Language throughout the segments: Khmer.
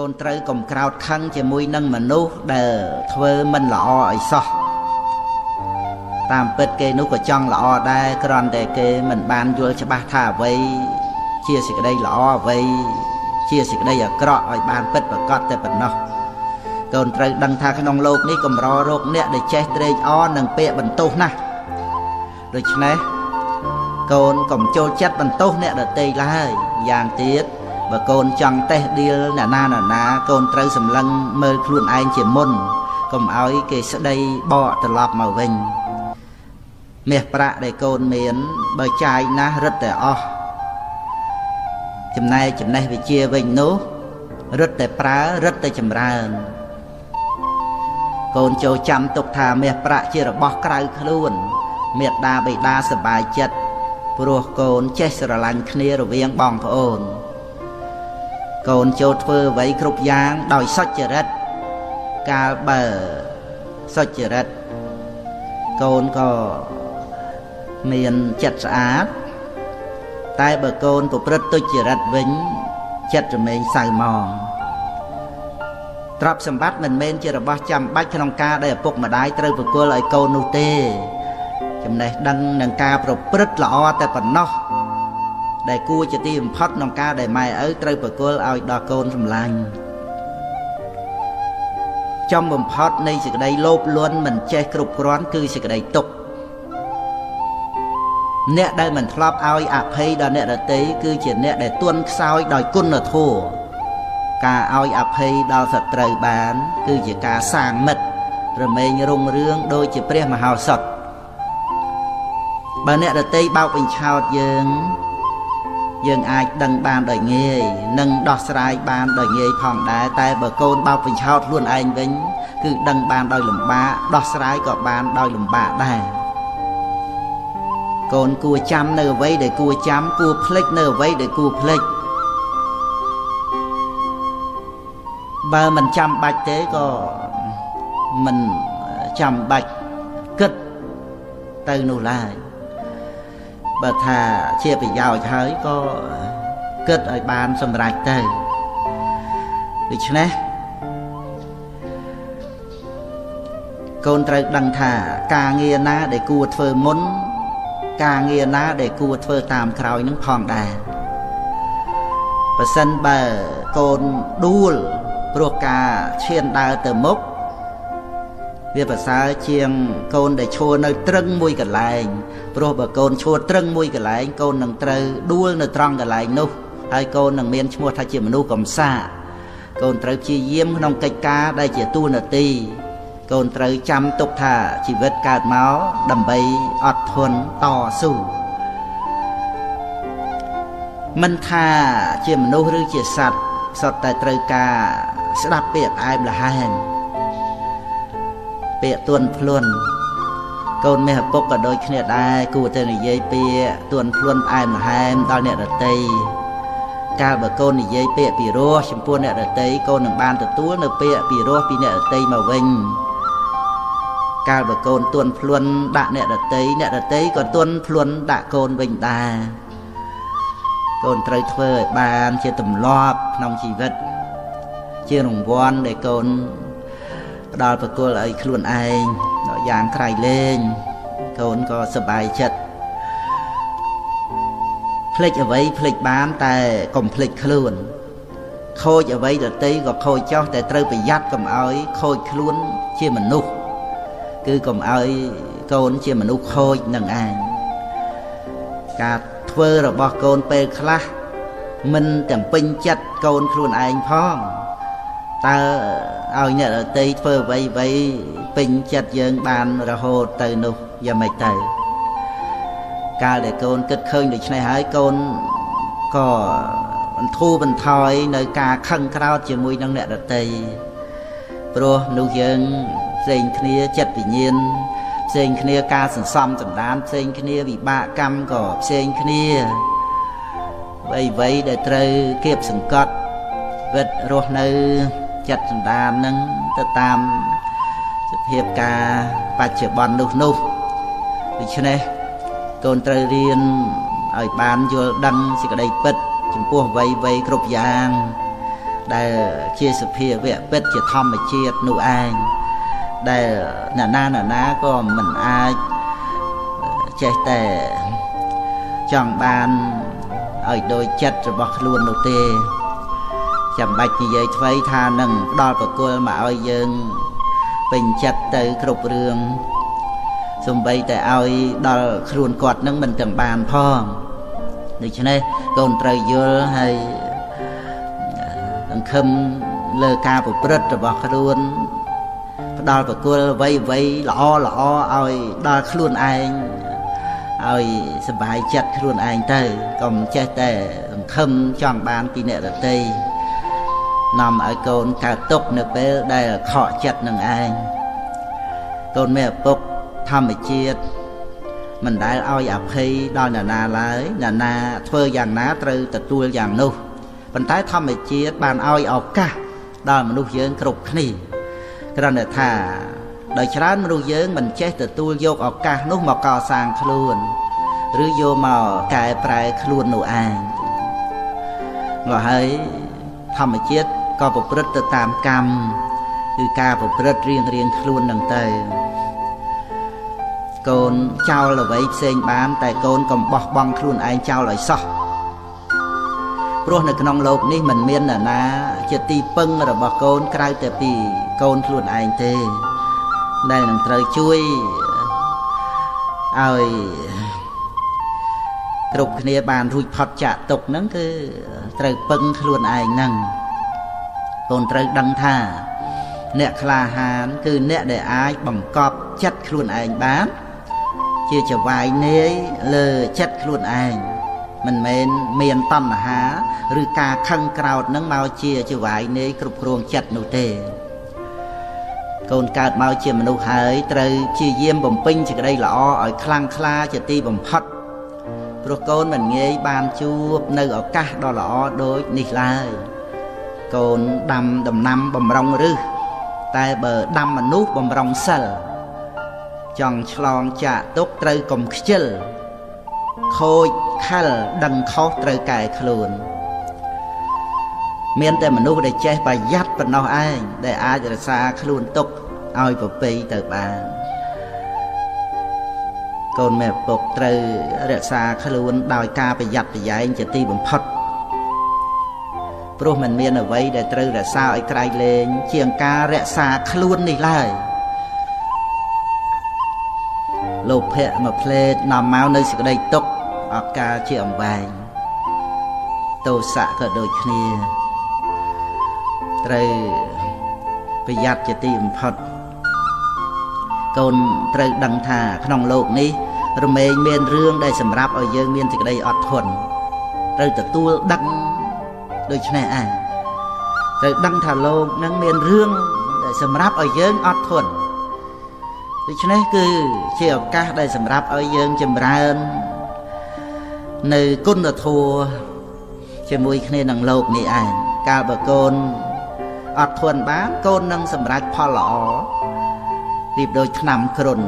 កូនត្រូវកុំក្រោតខឹងជាមួយនឹងមនុស្សដែលធ្វើមិនល្អឲ្យសោះតាមពិតគេនោះក៏ចង់ល្អដែរគ្រាន់តែគេមិនបានយល់ច្បាស់ថាអ្វីជាសេចក្តីល្អអ្វីជាសេចក្តីអាក្រក់ឲ្យបានពិតប្រាកដតែប៉ុណ្ណោះកូនត្រូវដឹងថាក្នុងโลกនេះកម្ររកអ្នកដែលចេះត្រេកអរនឹងពាក្យបន្ទោសណាស់ដូច្នេះកូនកុំចូលចិត្តបន្ទោសអ្នកដទៃឡើយយ៉ាងទៀតបើកូនចង់តេះដៀលអ្នកណាកូនត្រូវសម្លឹងមើលខ្លួនឯងជាមុនកុំឲ្យគេស្ដីបកត្រឡប់មកវិញមាសប្រាក់ដែលកូនមានបើចាយណាស់រឹតតែអស់ចំណែកចំណេះវិជ្ជាវិញនោះរឹតតែប្រើរឹតតែចម្រើនកូនចូលចាំទុកថាមាសប្រាក់ជារបស់ក្រៅខ្លួនមេត្តាបិតាសប្បាយចិត្តព្រោះកូនចេះស្រឡាញ់គ្នារវាងបងប្អូនកូនចូលធ្វើអ្វីគ្រប់យ៉ាងដោយសុចរិតកាលបើសុចរិតកូនក៏មានចិត្តស្អាតតែបើកូនប្រព្រឹត្តទុច្ចរិតវិញចិត្តរមែងសៅហ្មងទ្រព្យសម្បត្តិមិនមែនជារបស់ចាំបាច់ក្នុងការដែលឪពុកម្ដាយត្រូវប្រគល់ឲ្យកូននោះទេចំណេះដឹងនឹងការប្រព្រឹត្តល្អតែប៉ុណ្ណោះដែលគួរជាទីបំផុតក្នុងការដែលម៉ែឪត្រូវប្រគល់ឲ្យដល់កូនសម្លាញ់ចំបំផុតនៃសេចក្តីលោភលន់មិនចេះគ្រប់គ្រាន់គឺសេចក្តីទុក្ខអ្នកដែលមិនធ្លាប់ឲ្យអភ័យដល់អ្នកដទៃគឺជាអ្នកដែលទន់ខ្សោយដោយគុណធម៌ការឲ្យអភ័យដល់សត្រូវបានគឺជាការសាងមិត្តរមែងរុងរឿងដូចជាព្រះមហោសថបើអ្នកដទៃបោកបញ្ឆោតយើងអាចដឹងបានដោយងាយនិងដោះស្រាយបានដោយងាយផងដែរតែបើកូនបោកបញ្ឆោតខ្លួនឯងវិញគឺដឹងបានដោយលំបាកដោះស្រាយក៏បានដោយលំបាកដែរកូនគួរចាំនៅអ្វីដែលគួរចាំគួរភ្លេចនៅអ្វីដែលគួរភ្លេចបើមិនចាំបាច់ទេក៏មិនចាំបាច់គិតទៅនោះឡើយបើថាជាប្រយោជន៍ហើយក៏គិតឲ្យបានសម្រេចទៅដូច្នេះកូនត្រូវដឹងថាការងារណាដែលគួរធ្វើមុនការងារណាដែលគួរធ្វើតាមក្រោយនឹងផងដែរបើសិនបើកូនដួលព្រោះការឈានដើរទៅមុខវាប្រសើរជាងកូនដែលឈរនៅត្រឹងមួយកន្លែងព្រោះបើកូនឈរត្រឹងមួយកន្លែងកូននឹងត្រូវដួលនៅត្រង់កន្លែងនោះហើយកូននឹងមានឈ្មោះថាជាមនុស្សកំសាកូនត្រូវព្យាយាមក្នុងកិច្ចការដែលជាតួនាទីកូនត្រូវចាំទុកថាជីវិតកើតមកដើម្បីអត់ធន់តស៊ូមិនថាជាមនុស្សឬជាសត្វសុទ្ធតែត្រូវការស្ដាប់ពាក្យផ្អែមល្ហែមពាក្យទន់ភ្លន់កូនមាសឪពុកក៏ដូចគ្នាដែរគួរតែនិយាយពាក្យទន់ភ្លន់ផ្អែមល្ហែមដល់អ្នកដទៃកាលបើកូននិយាយពាក្យពីរោះចំពោះអ្នកដទៃកូននឹងបានទទួលនៅពាក្យពីរោះពីអ្នកដទៃមកវិញកាលបើកូនទន់ភ្លន់ដាក់អ្នកដទៃក៏ទន់ភ្លន់ដាក់កូនវិញដែរកូនត្រូវធ្វើឲ្យបានជាទម្លាប់ក្នុងជីវិតជារង្វាន់ដែលកូនផ្ដល់ប្រគល់ឲ្យខ្លួនឯងយ៉ាងក្រៃលែងកូនក៏សប្បាយចិត្តភ្លេចអ្វីភ្លេចបានតែកុំភ្លេចខ្លួនខូចអ្វីដទៃក៏ខូចចោះតែត្រូវប្រយ័ត្នកុំឲ្យខូចខ្លួនជាមនុស្សគឺកុំឲ្យកូនជាមនុស្សខូចនឹងឯងការធ្វើរបស់កូនពេលខ្លះមិនទាំងពេញចិត្តកូនខ្លួនឯងផងតើឲ្យអ្នកដទៃធ្វើអ្វីពេញចិត្តយើងបានរហូតទៅនោះយ៉ាងម៉េចទៅកាលដែលកូនគិតឃើញដូច្នេះហើយកូនក៏បន្ធូរបន្ថយនៅការខឹងក្រោធជាមួយនឹងអ្នកដទៃព្រោះនោះយើងផ្សេងគ្នាចិត្តវិញ្ញាណផ្សេងគ្នាការសន្សំសន្តានផ្សេងគ្នាវិបាកកម្មក៏ផ្សេងគ្នាអ្វីដែលត្រូវគៀបសង្កត់វិតរស់នៅចិត្តសន្តាននឹងទៅតាមសភាពការបច្ចុប្បន្ននោះដូច្នេះកូនត្រូវរៀនឲ្យបានយល់ដឹងសេចក្តីពិតចំពោះអ្វីគ្រប់យ៉ាង ដែលជាសភាវៈពិតជាធម្មជាតិនោះឯងដែលអ្នកណាក៏មិនអាចចេះតែចង់បានឲ្យដោយចិត្តរបស់ខ្លួននោះទេចាំបាច់និយាយថ្មីថានឹងផ្ដល់ប្រគល់មកឲ្យយើងពេញចិត្តទៅគ្រប់រឿងសូម្បីតែឲ្យដល់ខ្លួនគាត់នឹងមិនទាំងបានផងដូច្នេះកូនត្រូវយល់ហើយសង្ឃឹមលើការប្រព្រឹត្តរបស់ខ្លួនផ្ដល់ប្រគល់អ្វីល្អឲ្យដល់ខ្លួនឯងឲ្យសบายចិត្តខ្លួនឯងទៅកុំចេះតែសង្ឃឹមចង់បានពីអ្នកដទៃនាំឲ្យកូនកើតទុក្ខនៅពេលដែលខកចិត្តនឹងឯងកូនមេឪពុកធម្មជាតិមិនដែលឲ្យអភ័យដល់អ្នកណាឡើយអ្នកណាធ្វើយ៉ាងណាត្រូវទទួលយ៉ាងនោះប៉ុន្តែធម្មជាតិបានឲ្យឱកាសដល់មនុស្សយើងគ្រប់គ្នាគ្រាន់តែថាដោយច្រើនមនុស្សយើងមិនចេះទទួលយកឱកាសនោះមកកសាងខ្លួនឬយកមកកែប្រែខ្លួននោះឯងមកហើយធម្មជាតិក៏ប្រព្រឹត្តទៅតាមកម្មគឺការប្រព្រឹត្តរៀងខ្លួននឹងទៅកូនចោលអ្វីផ្សេងបានតែកូនកុំបោះបង់ខ្លួនឯងចោលឲ្យសោះព្រោះនៅក្នុងโลกនេះមិនមាននរណាជាទីពឹងរបស់កូនក្រៅតែពីកូនខ្លួនឯងទេដែលនឹងត្រូវជួយឲ្យគ្រប់គ្នាបានរួចផុតចាកទុក្ខហ្នឹងគឺត្រូវពឹងខ្លួនឯងហ្នឹងកូនត្រូវដឹងថាអ្នកក្លាហានគឺអ្នកដែលអាចបង្កប់ចិត្តខ្លួនឯងបានជាចវាយនាយលើចិត្តខ្លួនឯងមិនមែនមានតណ្ហាឬការខឹងក្រោធនឹងមកជាចវាយនាយគ្រប់គ្រងចិត្តនោះទេកូនកើតមកជាមនុស្សហើយត្រូវព្យាយាមបំពេញសេចក្តីល្អឲ្យខ្លាំងក្លាជាទីបំផុតព្រោះកូនមិនងាយបានជួបនៅឱកាសដ៏ល្អដូចនេះឡើយកូនដាំដំណាំបំរុងឫសតែបើដាំមនុស្សបំរុងសិលចង់ឆ្លងចាកទុក្ខត្រូវកុំខ្ជិលខូចខិលដឹងខុសត្រូវកែខ្លួនមានតែមនុស្សដែលចេះប្រយ័ត្នប៉ុណ្ណោះឯងដែលអាចរក្សាខ្លួនទុកឲ្យប្រពៃទៅបានកូនមេឪពុកត្រូវរក្សាខ្លួនដោយការប្រយ័ត្នប្រយែងជាទីបំផុតព្រោះมันមានអ្វីដែលត្រូវរក្សាឲ្យក្រៃលែងជាងការរក្សាខ្លួននេះឡើយលោភៈមួយផ្លេតនាំមកនៅសេចក្តីទុក្ខអកាលជាអំវែងទោសៈក៏ដូចគ្នាត្រូវប្រយ័ត្នជាទីបំផុតកូនត្រូវដឹងថាក្នុងโลกនេះរមែងមានរឿងដែលសម្រាប់ឲ្យយើងមានសេចក្តីអត់ធន់ត្រូវទទួលដឹងដូច្នេះឯងត្រូវដឹងថាโลกនឹងមានរឿងដែលសម្រាប់ឲ្យយើងអត់ធន់ដូច្នេះគឺជាឱកាសដែលសម្រាប់ឲ្យយើងចម្រើននៅគុណធម៌ជាមួយគ្នានឹងโลกនេះឯងកាលបើកូនអត់ធន់បានកូននឹងសម្រេចផលល្អរៀបដូចថ្នាំគ្រុន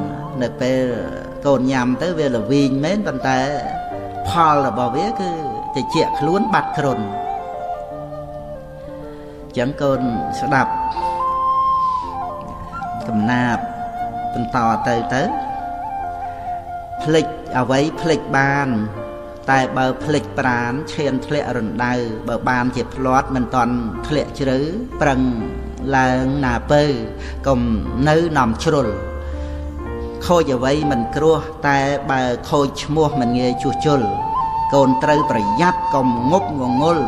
នៅពេលកូនញ៉ាំទៅវាល្វីងមែនប៉ុន្តែផលរបស់វាគឺតិចខ្លួនបាត់គ្រុនចឹងកូនស្ដាប់កំណាព្យបន្តទៅភ្លេចអ្វីភ្លេចបានតែបើភ្លេចប្រាណឈានធ្លាក់រណ្ដៅបើបានជាផ្លាត់មិនតន់ធ្លាក់ជ្រៅប្រឹងឡើងណាពើកុំនៅនាំជ្រុលខូចអ្វីមិនគ្រោះតែបើខូចឈ្មោះមិនងាយជួសជុលកូនត្រូវប្រយ័ត្នកុំងប់ងងុល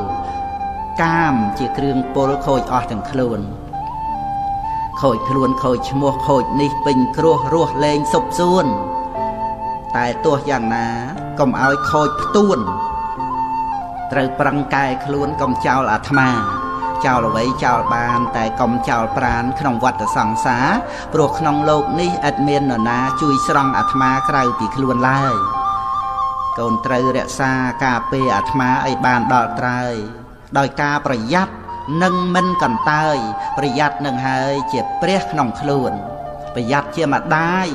កាមជាគ្រឿងពលខូចអស់ទាំងខ្លួនខូចខ្លួនខូចឈ្មោះខូចនេះពេញគ្រោះរស់លែងសុបសួនតែទោះយ៉ាងណាកុំឲ្យខូចផ្ទួនត្រូវប្រឹងកែខ្លួនកុំចោលអាត្មាចោលអ្វីចោលបានតែកុំចោលប្រាណក្នុងវដ្តសង្សារព្រោះក្នុងโลกនេះឥតមាននរណាជួយស្រង់អាត្មាក្រៅពីខ្លួនឡើយកូនត្រូវរក្សាការពារអាត្មាឲ្យបានដល់ត្រើយដោយការប្រយ័ត្ននិងមិនកន្តើយប្រយ័ត្ននឹងហើយជាព្រះក្នុងខ្លួនប្រយ័ត្នជាម្ដាយ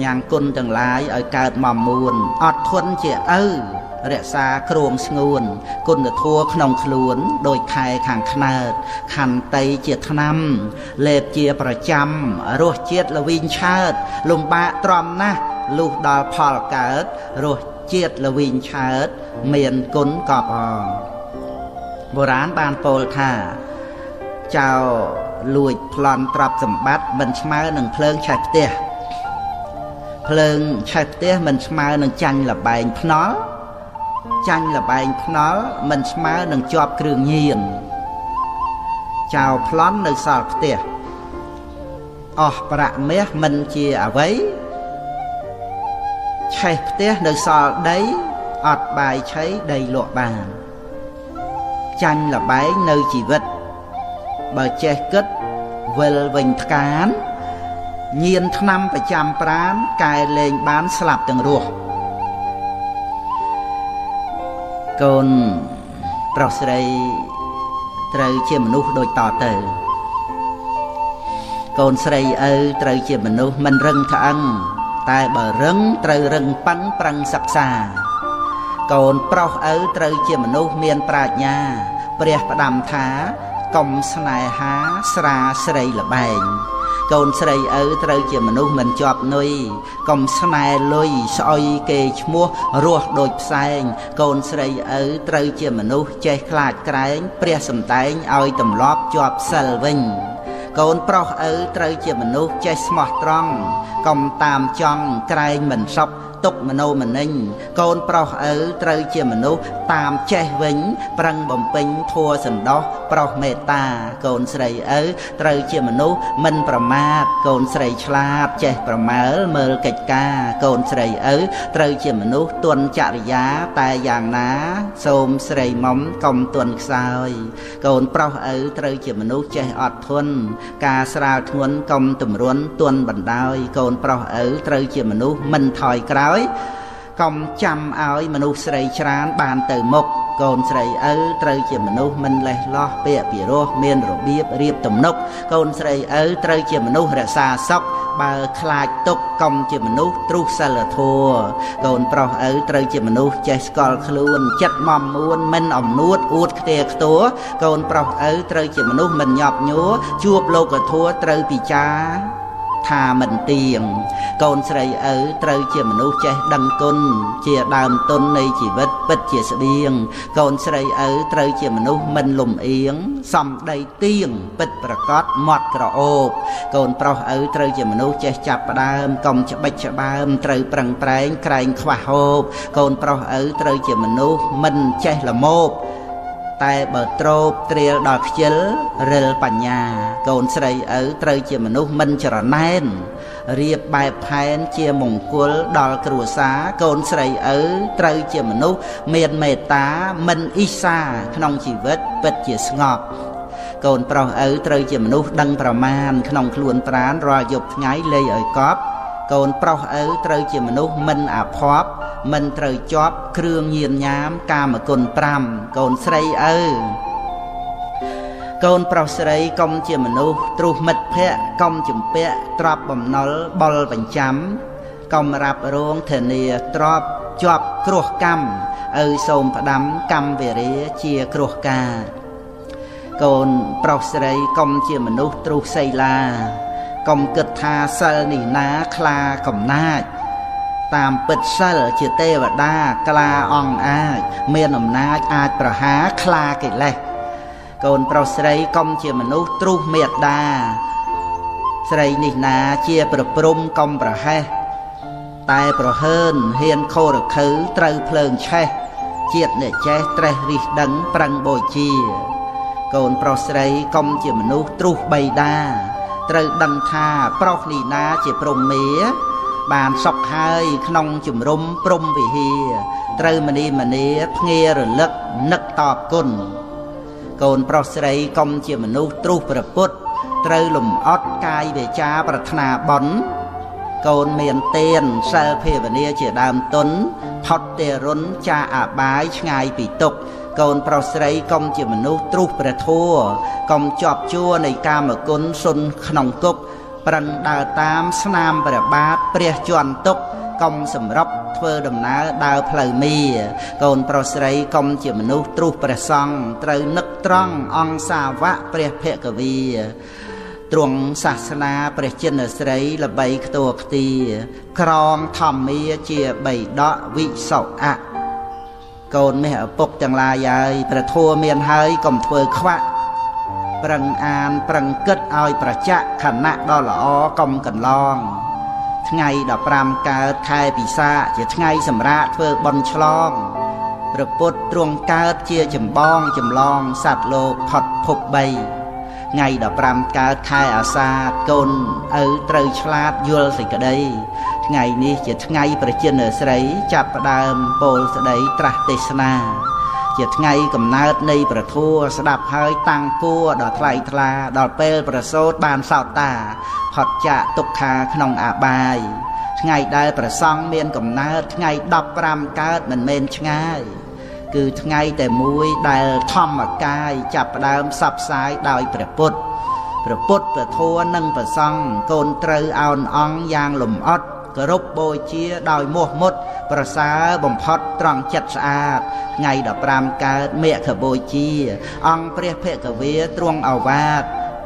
ញ៉ាំងគុណទាំងឡាយឲ្យកើតមកមួនអត់ធន់ជាឪ រក្សាគ្រងស្ងួនគុណធម៌ក្នុងខ្លួនដោយខែខាងខ្នើតខន្តីជាថ្នាំលេបជាប្រចាំរសជាតិល្វីងឆើតលំបាកទ្រាំណាស់លុះដល់ផលកើតរសជាតិល្វីងឆើតមានគុណកប់អបុរាណបានពោលថាចៅលួចប្លន់ទ្រព្យសម្បត្តិមិនស្មើនឹងភ្លើងឆេះផ្ទះភ្លើងឆេះផ្ទះមិនស្មើនឹងចាញ់លបែងភ្នល់ចាញ់លបែងភ្នល់មិនស្មើនឹងជាប់គ្រឿងញៀនចៅប្លន់នៅសល់ផ្ទះអស់ប្រាក់មាសមិនជាអ្វីឆេះផ្ទះនៅសល់ដីអត់បាយឆីដីលក់បានចាញ់លបែងនៅជីវិតបើចេះគិតវិលវិញថ្កានញៀនថ្នាំប្រចាំប្រានកែលែងបានស្លាប់ទាំងរស់កូនប្រុសស្រីត្រូវជាមនុស្សដូចតទៅកូនស្រីឪត្រូវជាមនុស្សមិនរឹងត្អឹងតែបើរឹងត្រូវរឹងប៉ឹងប្រឹងសិក្សាកូនប្រុសឪត្រូវជាមនុស្សមានប្រាជ្ញាព្រះផ្ដាំថាកុំស្នេហាស្រាស្រីលបែងកូនស្រីឪត្រូវជាមនុស្សមិនជាប់នុយកុំស្នេហ៍លុយស្អុយគេឈ្មោះរស់ដូចផ្សែងកូនស្រីឪត្រូវជាមនុស្សចេះខ្លាចក្រែងព្រះសំដែងឲ្យទម្លាប់ជាប់សិលវិញកូនប្រុសឪត្រូវជាមនុស្សចេះស្មោះត្រង់កុំតាមចង់ក្រែងមិនសពទុកមโนមនិញកូនប្រុសឪត្រូវជាមនុស្សតាមចេះវិញប្រឹងបំពេញធัวសន្តោសប្រុសមេត្តាកូនស្រីឪត្រូវជាមនុស្សមិនប្រមាទកូនស្រីឆ្លាតចេះប្រមើលមើលកិច្ចការកូនស្រីឪត្រូវជាមនុស្សទន់ចរិយាតែយ៉ាងណាសូមស្រីមុំកុំទន់ខ្សោយកូនប្រុសឪត្រូវជាមនុស្សចេះអត់ធន់ការស្រាលធ្ងន់កុំទម្រាន់ទន់បណ្ដោយកូនប្រុសឪត្រូវជាមនុស្សមិនថយក្រោយកុំចាំឲ្យមនុស្សស្រីច្រើនបានទៅមុខកូនស្រីឪត្រូវជាមនុស្សមិនលេះលោះពាក្យពីរោះមានរបៀបរៀបទំនុកកូនស្រីឪត្រូវជាមនុស្សរក្សាសុខបើខ្លាចទុកកុំជាមនុស្សទ្រុសិលធម៌កូនប្រុសឪត្រូវជាមនុស្សចេះស្គាល់ខ្លួនចិត្តមមួនមិនអំនួតអួតខ្ទាខ្ទួកូនប្រុសឪត្រូវជាមនុស្សមិនញាប់ញួរជួបលោកធម៌ត្រូវពិចារថាមិនទៀងកូនស្រីឪត្រូវជាមនុស្សចេះដឹងគុណជាដើមទុននៃជីវិតពិតជាស្បៀងកូនស្រីឪត្រូវជាមនុស្សមិនលំអៀងសំដីទៀងពិតប្រកបមាត់ក្រអូបកូនប្រុសឪត្រូវជាមនុស្សចេះចាប់ផ្ដើមកុំច្បិចច្បើមត្រូវប្រឹងប្រែងក្រែងខ្វះហូបកូនប្រុសឪត្រូវជាមនុស្សមិនចេះល្មោបតែបើទ្របត្រៀលដល់ខ្ជិលរិលបញ្ញាកូនស្រីឪត្រូវជាមនុស្សមិនច្រណែនរៀបបែបផែនជាមង្គលដល់គ្រួសារកូនស្រីឪត្រូវជាមនុស្សមានមេត្តាមិនអ៊ីសាក្នុងជីវិតពិតជាស្ងប់កូនប្រុសឪត្រូវជាមនុស្សដឹងប្រមាណក្នុងខ្លួនប្រាណរាល់យប់ថ្ងៃលែងឲ្យកប់កូនប្រុសឪត្រូវជាមនុស្សមិនអាភ័ព្វមិនត្រូវជាប់គ្រឿងញៀនញាមកាមគុណ5កូនស្រីឪកូនប្រុសស្រីកុំជាមនុស្សទ្រុសមិត្តភ័ក្តិកុំជំពាក់ទ្រព្យបំណុលបុលបញ្ចាំកុំរ៉ាប់រងធានាទ្រព្យជាប់គ្រោះកម្មឪសូមផ្ដាំកម្មវេរាជាគ្រោះការកូនប្រុសស្រីកុំជាមនុស្សទ្រុសសីលាកុំគិតថាសិលនេះណាខ្លាកំណាចតាមពិតសិលជាទេវតាក្លាអង្គអាចមានអំណាចអាចប្រហារខ្លាកិលេសកូនប្រុសស្រីកុំជាមនុស្សទ្រុសមេត្តាស្រីនេះណាជាប្រព្រំកុំប្រហែសតែប្រហើនហ៊ានខោរខើត្រូវភ្លើងឆេះជាតិអ្នកចេះត្រេះរិះដឹងប្រឹងបូជាកូនប្រុសស្រីកុំជាមនុស្សទ្រុសបៃតាត្រូវដឹងថាប្រុសនេះណាជាព្រំមេបានសុខហើយក្នុងជំរំព្រំវិហារត្រូវមនីមនីភ្ងារលឹកនឹកតបគុណកូនប្រុសស្រីកុំជាមនុស្សទ្រុសប្រពុតត្រូវលំអត់កាយវាចាប្រាថ្នាបន់កូនមានទានសិលភាវនាជាដើមទុនផុតទេរុនចាអបាយឆ្ងាយពីទុក្ខកូនប្រុសស្រីកុំជាមនុស្សទ្រុសព្រះធម៌កុំជាប់ជួរនៃកាមគុណសុនក្នុងគុកប្រឹងដើរតាមស្នាមព្រះបាទព្រះជន់ទុក កុំសម្រាប់ធ្វើដំណើរដើរផ្លូវមីកូនប្រុសស្រីកុំជាមនុស្សទ្រុសព្រះសង្ឃត្រូវនឹកត្រង់អង្គសាវកព្រះភគវីទ្រង់សាសនាព្រះចិនស្រីល្បីខ្ទរខ្ទាក្រងធម្មាជាបៃដកវិសុអៈកូនមាសឪពុកទាំងឡាយហើយព្រះធម៌មានហើយកុំធ្វើខ្វាក់ប្រឹងអានប្រឹងគិតឲ្យប្រចាក់ខណៈដ៏ល្អកុំកន្លងថ្ងៃ15កើតខែពិសាខជាថ្ងៃសម្រាកធ្វើបុណ្យឆ្លងព្រះពុទ្ធទ្រង់កើតជាចម្បងចម្លងសត្វលោកផុតភព3ថ្ងៃ15កើតខែអាសាឍកូនឪត្រូវឆ្លាតយល់សេចក្តីថ្ងៃនេះជាថ្ងៃព្រះចិនស្រីចាប់ផ្ដើមពោលស្ដីត្រាស់ទេសនាជាថ្ងៃកំណើតនៃព្រះធម៌ស្ដាប់ហើយតាំងគួរដល់ថ្លៃថ្លាដល់ពេលប្រសូតបានសោតតាផុតចាកទុក្ខាក្នុងអាបាយថ្ងៃដែលព្រះសង្ឃមានកំណើតថ្ងៃ15កើតមិនមែនឆ្ងាយគឺថ្ងៃតែមួយដែលធម្មកាយចាប់ផ្ដើមផ្សព្វផ្សាយដោយព្រះពុទ្ធព្រះធម៌និងព្រះសង្ឃកូនត្រូវអោនអង្គយ៉ាងលំអិតគោរពបូជាដោយមោះមុតប្រសើរបំផុតត្រង់ចិត្តស្អាតថ្ងៃ15កើតមគ្គបូជាអង្គព្រះភគវាទ្រង់ឱវាទ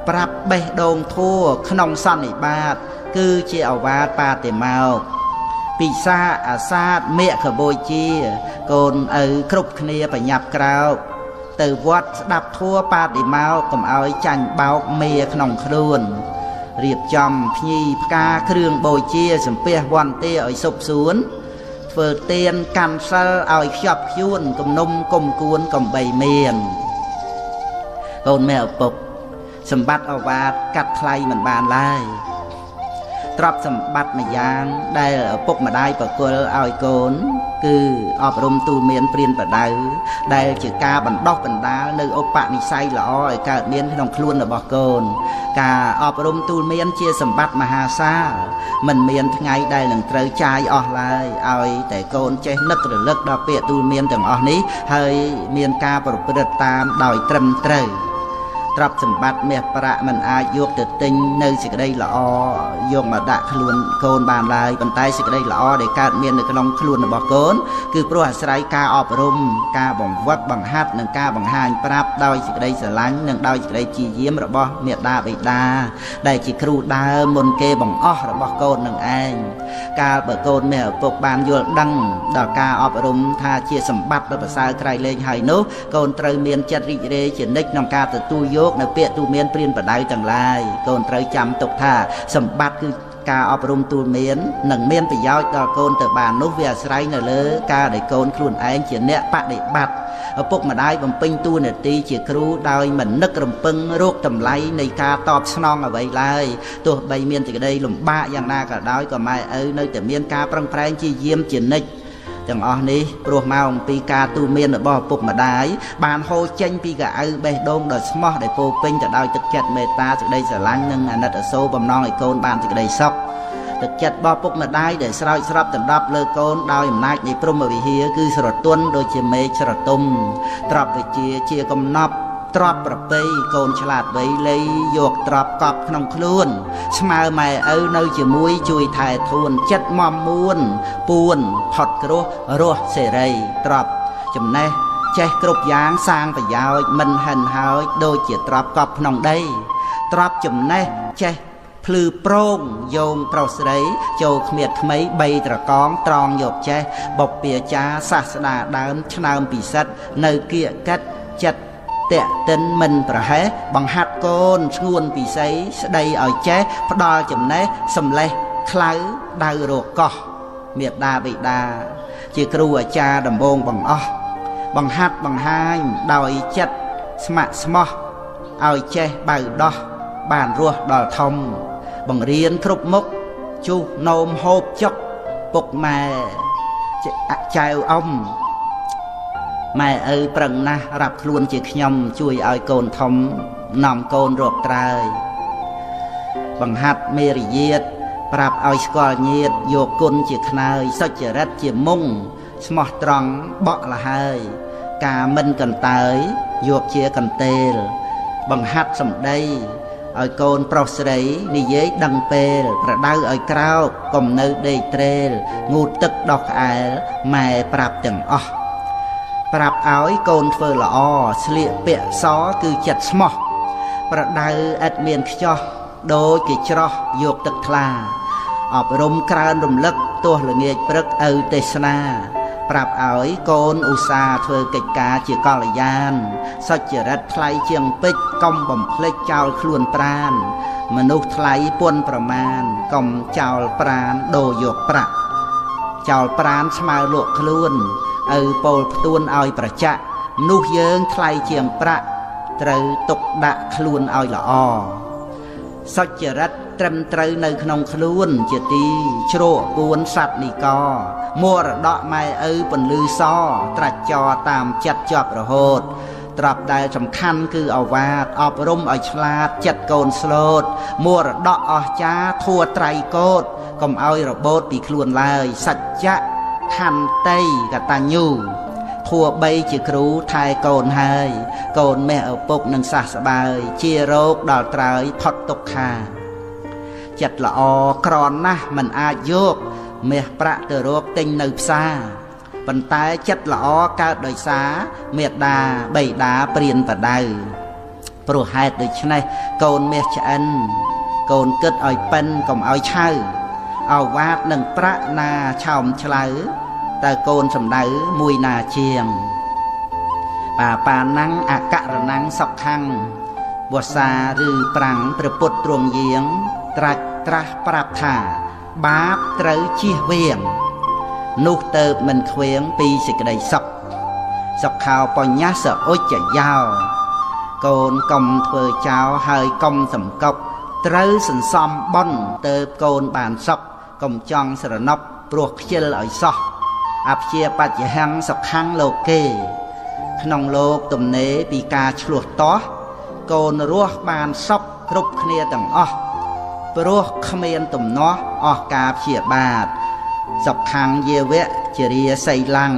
ប្រាប់បេះដូងធัวក្នុងសន្និបាតគឺជាឱវាទបាតិមោក្ខពិសាអាសាទមគ្គបូជាកូនឪគ្រប់គ្នាប្រញាប់ក្រោកទៅវត្តស្ដាប់ធัวបាតិមោក្ខកុំឲ្យចាញ់បោកមេក្នុងខ្លួនរៀបចំភ្ញីផ្កាគ្រឿងបូជាសំពះវន្តាឲ្យសុបសួនធ្វើទានកាន់សិលឲ្យខ្ជាប់ខ្ជួនគំនុំគុំគួនកំបីមានកូនមេឪពុកសម្បត្តិអវាទកាត់ថ្លៃមិនបានឡើយទ្រព្យសម្បត្តិមួយយ៉ាងដែលឪពុកម្ដាយប្រគល់ឲ្យកូនគឺអប់រំទូលមានព្រានប្រដៅដែលជាការបណ្ដោះបណ្ដាលនៅឧបនិស្ស័យល្អឲ្យកើតមានក្នុងខ្លួនរបស់កូនការអប់រំទូលមានជាសម្បត្តិមហាសាលមិនមានថ្ងៃដែលនឹងត្រូវចាយអស់ឡើយឲ្យតែកូនចេះនឹករលឹកដល់ពាក្យទូលមានទាំងអស់នេះហើយមានការប្រព្រឹត្តតាមដោយត្រឹមត្រូវទ្រព្យសម្បត្តិមាសប្រាក់មិនអាចយកទៅទិញនៅសេចក្តីល្អយកមកដាក់ខ្លួនកូនបានឡើយប៉ុន្តែសេចក្តីល្អដែលកើតមាននៅក្នុងខ្លួនរបស់កូនគឺព្រោះអាស្រ័យការអប់រំការបង្វឹកបង្ហាត់និងការបង្ហាញប្រាប់ដោយសេចក្តីស្រឡាញ់និងដោយសេចក្តីព្យាយាមរបស់មាតាបិតាដែលជាគ្រូដើមមុនគេបង្អស់របស់កូននឹងឯងកាលបើកូនមានឪពុកបានយល់ដឹងដល់ការអប់រំថាជាសម្បត្តិដ៏ប្រសើរក្រៃលែងហើយនោះកូនត្រូវមានចិត្តរីករាយជានិច្ចក្នុងការទទួលយកនៅពាក្យទូមានព្រានប្រដៅទាំងឡាយកូនត្រូវចាំទុកថាសម្បត្តិគឺការអប់រំទូលមាននឹងមានប្រយោជន៍ដល់កូនទៅបាននោះវាអាស្រ័យនៅលើការដែលកូនខ្លួនឯងជាអ្នកបដិបត្តិឪពុកម្ដាយបំពេញតួនាទីជាគ្រូដោយមិននឹករំពឹងរកតម្លៃនៃការតបស្នងអ្វីឡើយទោះបីមានសេចក្តីលំបាកយ៉ាងណាក៏ដោយក៏ម៉ែឪនៅតែមានការប្រឹងប្រែងជាយាមជានិច្ចទាំងអស់នេះព្រោះមកអំពីការទូន្មានរបស់ឪពុកម្ដាយបានហូរចេញពីកៅអៅបេះដូងដ៏ស្មោះដែលពោពេញទៅដោយទឹកចិត្តមេត្តាសេចក្តីស្រឡាញ់និងអាណិតអាសូរបំណងឲ្យកូនបានសេចក្តីសុខទឹកចិត្តរបស់ពុកម្ដាយដែលស្រោចស្រពដណ្ដប់លើកូនដោយអំណាចនៃព្រហ្មវិហារគឺស្រទន់ដូចជាមេឃស្រទុំទ្រព្យវិជាជាកំណប់ទ្រព្យប្រពៃកូនឆ្លាតវៃលៃយកទ្រព្យកប់ក្នុងខ្លួនស្មើម៉ែឪនៅជាមួយជួយថែធួនចិត្តមមមួនពួនផុតគ្រោះរស់សេរីទ្រព្យចំណេះចេះគ្រប់យ៉ាងសាងប្រយោជន៍មិនហិនហើយដូចជាទ្រព្យកប់ក្នុងដីទ្រព្យចំណេះចេះភ្លឺប្រងយោងប្រុសស្រីចូលគ្មៀតថ្មី3ត្រកងត្រង់យកចេះបុព្វាចារសាស្តាដើមឆ្នើមពិសិដ្ឋនៅគៀកកិតចិត្តតេតិនមិនប្រហែសបង្ហាត់កូនស្ងួនពិសីស្ដីឲ្យចេះផ្ដល់ចំណេះសម្លេះខ្លៅដៅរកកោះមេដាបិតាជាគ្រូអាចារ្យដំបងបង្អស់បង្ហាត់បង្ហាញដោយចិត្តស្ម័គ្រស្មោះឲ្យចេះបៅដោះបានរស់ដល់ធំបង្រៀនគ្រប់មុខជុះនោមហូបចុកពុកម៉ែចៅអ៊ំម៉ែឪប្រឹងណាស់រាប់ខ្លួនជាខ្ញុំជួយឲ្យកូនធំនាំកូនរកត្រើយបង្ហាត់មេរយាទប្រាប់ឲ្យស្គាល់ញាតយកគុណជាខ្នើយសុចរិតជាមុងស្មោះត្រង់បក់លហើយការមិនកន្តើយយកជាកន្ទេលបង្ហាត់សម្ដី ឲ្យកូនប្រុសស្រីនិយាយដឹងពេលប្រដៅឲ្យក្រោកកុំនៅដេកត្រេលងូតទឹកដោះក្អែលម៉ែប្រាប់ទាំងអស់ប្រាប់ឲ្យកូនធ្វើល្អស្លៀកពាក់សគឺចិត្តស្មោះប្រដៅឥតមានខ្ចោះដូចគេច្រោះយកទឹកថ្លាអប់រំក្រើនរំលឹកទោះល្ងាចព្រឹកឪទេសនាប្រាប់ឲ្យកូនឧស្សាហ៍ធ្វើកិច្ចការជាកល្យានសុចរិតថ្លៃជាងពេជ្រកុំបំភ្លេចចោលខ្លួនប្រាណមនុស្សថ្លៃពុនប្រមាណកុំចោលប្រាណដូរយកប្រាក់ចោលប្រាណស្មើលក់ខ្លួនឪពោលផ្ទួនឲ្យប្រចាក់មនុស្សយើងថ្លៃជាងប្រាក់ត្រូវទុកដាក់ខ្លួនឲ្យល្អសុចរិតត្រឹមត្រូវនៅក្នុងខ្លួនជាទីជ្រកគួនសត្វនិកមរតកម៉ែឪពន្លឺសត្រាច់ចរតាមចិត្តជាប់រហូតត្រាប់ដែលសំខាន់គឺអវាទអប់រំឲ្យឆ្លាតចិត្តកូនស្លូតមរតកអស្ចារ្យធัวត្រៃកោតកុំឲ្យរបូតពីខ្លួនឡើយសច្ចៈខន្តីកតញ្ញូធัวបីជាគ្រូថែកូនហើយកូនមេឪពុកនឹងសះស្បើយជារោគដល់ត្រើយផុតទុក្ខាចិត្តល្អក្រណាស់មិនអាចយកមាសប្រាក់ទៅរកទិញនៅផ្សារប៉ុន្តែចិត្តល្អកើតដោយសារមេត្តាបិតាព្រានបដៅព្រោះហេតុដូច្នេះកូនមាសឆ្អិនកូនគិតឲ្យប៉ិនកុំឲ្យឆៅអវាទនឹងប្រាក់ណាឆោមឆ្លៅតើកូនសំដៅមួយណាជាងបាណាំងអករណੰងសុខੰងវសាឬប្រាំងព្រះពុទ្ធទ្រង់យាងត្រាស់ប្រាប់ថាបាបត្រូវជៀសវាងនោះទៅមិនខ្វៀងពីសេចក្តីសុខសុខោបញ្ញសឧច្ចយោកូនកុំធ្វើចោលហើយកុំសំកប់ត្រូវសន្សំបុណ្យទៅកូនបានសុខកុំចង់ស្រណប់ព្រោះខ្ជិលឲ្យសោះអព្យាបច្ចហੰងសុខੰងលោកេក្នុងលោកទំនេរពីការឆ្លោះតោះកូនរស់បានសុខគ្រប់គ្នាទាំងអស់ព្រោះគ្មានទំនាស់អស់ការព្យាបាទសុខੰងយាវៈជារាសីឡੰង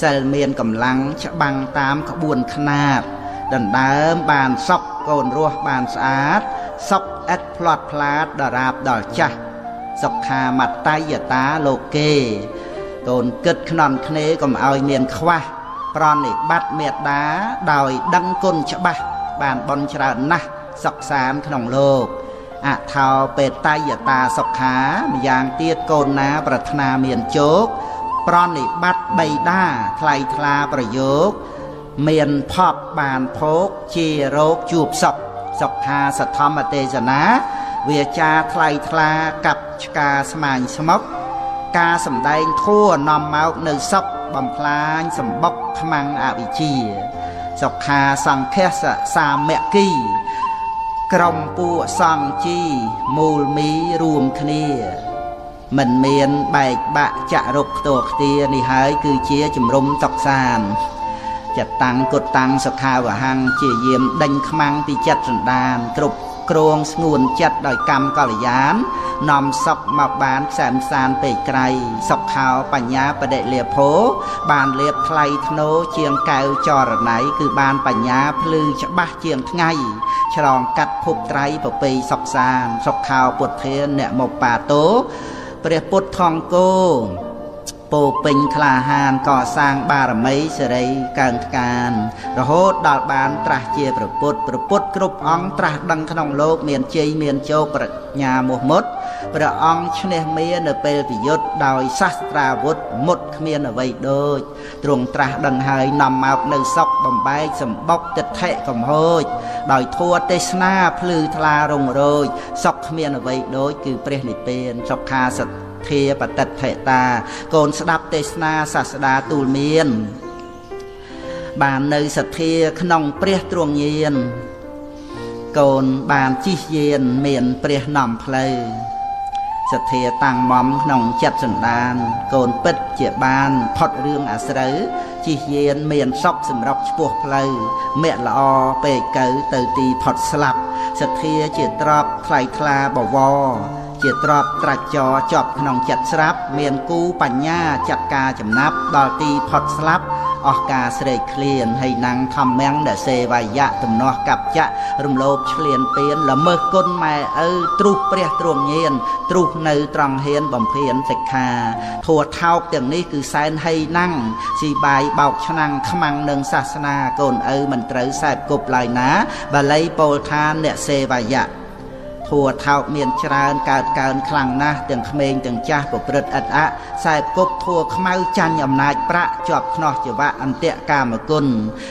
សិលមានកម្លាំងច្បាំងតាមក្បួនខ្នាតដណ្ដើមបានសុខកូនរស់បានស្អាតសុខឥតផ្លាត់ផ្លាតដរាបដល់ចាស់សុខាមត្តយតាលោកេកូនគិតខ្នន់គ្នាកុំឲ្យមានខ្វះប្រណិប័តមេត្តាដោយដឹងគុណច្បាស់បានបន់ច្រើនណាស់សុខសាន្តក្នុងលោកអថោបេតយតាសុខាម្យ៉ាងទៀតកូនណាប្រាថ្នាមានជោគប្រណិប័តបៃតាថ្លៃថ្លាប្រយោគមានផប់បានភោគជារោគជួបសុខសុខាសទ្ធម្មទេសនាវាចាថ្លៃថ្លាកັບឆ្កាស្មាញស្មុកការសម្ដែងធัวនាំមកនៅសុខបំផ្លាញសម្បុកខ្មាំងអវិជ្ជាសុខាសង្ឃសសាមគ្គីក្រុមពួកសង្ឃជីមូលមីរួមគ្នាមិនមានបែកបាក់ចាក់រុកខ្ទោខ្ទានេះហើយគឺជាជំរុំសុខសាន្តចិត្តតាំងគុតតាំងសុខាវហੰងជាយាមដេញខ្មាំងពីចិត្តសន្តានគ្រប់គ្រងស្ងួនចិត្តដោយកម្មកល្យាននាំសុខមកបានខ្សែមសានពេកក្រៃសុខោបញ្ញាបដិលាភោបានលៀបថ្លៃធ្នូជាងកែវចរណៃគឺបានបញ្ញាភ្លឺច្បាស់ជាងថ្ងៃឆ្លងកាត់ភពត្រៃប្រពៃសុខសានសុខោពុទ្ធានអ្នកមកបាតោព្រះពុទ្ធថង្គោពោពេញក្លាហានកសាងបារមីសេរីកើងកានរហូតដល់បានត្រាស់ជាព្រះពុទ្ធគ្រប់អង្គត្រាស់ដឹងក្នុងលោកមានជ័យមានជោគប្រាជ្ញាមោះមុតព្រះអង្គឈ្នះមារនៅពេលពិយុទ្ធដោយសាស្ត្រាវុធមុតគ្មានអ្វីដូចទ្រង់ត្រាស់ដឹងហើយនាំមកនៅសុខបំបែកសម្បុកទិដ្ឋិកំហូចដោយធัวទេសនាភ្លឺថ្លារងរោចសុខគ្មានអ្វីដូចគឺព្រះនិព្វានសុខាសធាបតិដ្ឋិតាកូនស្ដាប់ទេសនាសាស្តាទូលមានបាននៅសទ្ធាក្នុងព្រះទ្រង់ញាណកូនបានជិះយានមានព្រះនាំផ្លូវសទ្ធាតាំងមមក្នុងចិត្តសន្តានកូនពិតជាបានផុតរឿងអាស្រូវជិះយានមានសុខសម្រាប់ឆ្ពោះផ្លូវមេកល្អពេកកើទៅទីផុតស្លាប់សទ្ធាជាទ្របថ្លៃថ្លាបវរជាទ្របត្រាច់ចរជាប់ក្នុងចិត្តស្រាប់មានគូបញ្ញាចាត់ការចំណាប់ដល់ទីផុតស្លាប់ អស់ការស្រេកឃ្លានហើយណាំងធម្មងដែលសេវាយៈទំនាស់កັບចៈរំលោភឆ្លៀនពៀនល្មើសគុណម៉ែឪទ្រុះព្រះទ្រង់ញៀនទ្រុះនៅត្រង់ហ៊ានបំភានសិក្ខាធัวថោកទាំងនេះគឺសែនហីណាំងស៊ីបាយបោកឆ្នាំងខ្មាំងនឹងសាសនាកូនឪមិនត្រូវសែបគប់ឡើយណាបាលីពោលថាអ្នកសេវាយៈធัวថោកមានច្រើនកើតកើនខ្លាំងណាស់ទាំងក្មេងទាំងចាស់ប្រព្រឹត្តឥតអសែបគប់ធัวខ្មៅចាញ់អំណាចប្រាក់ជាប់ខ្នោះចវៈអន្តៈកាមគុណ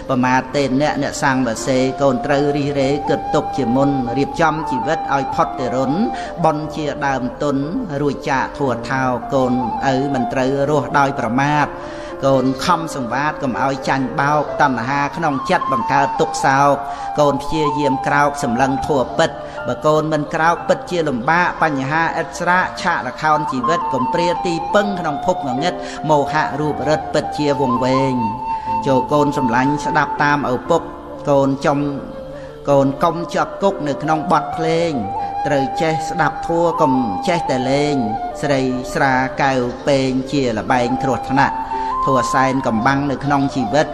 ប្រមាទទេអ្នកសង្ឃបសេកូនត្រូវរិះរេគិតទុកជាមុនរៀបចំជីវិតឲ្យផុតទៅរុនបនជាដើមទុនរួចចាកធัวថោកកូនឪមិនត្រូវរស់ដោយប្រមាទកូនខំសង្វាតកុំឲ្យចាញ់បោកតណ្ហាក្នុងចិត្តបង្កើតទុក្ខសោកកូនព្យាយាមក្រោកសម្លឹងធัวពិតបើកូនមិនក្រោកពិតជាលំបាកបញ្ហាឥតស្រាកឆាកលខោនជីវិតកំព្រាទីពឹងក្នុងភពងងឹតមោហៈរូបរិទ្ធពិតជាវង្វេងចូលកូនសម្លាញ់ស្ដាប់តាមឪពុកកូនកុំជាប់គុកនៅក្នុងបទភ្លេងត្រូវចេះស្ដាប់ធัวកុំចេះតែលេងស្រីស្រាកែវពេងជាលបែងគ្រោះថ្នាក់ធัวសែនកំបាំងនៅក្នុងជីវិត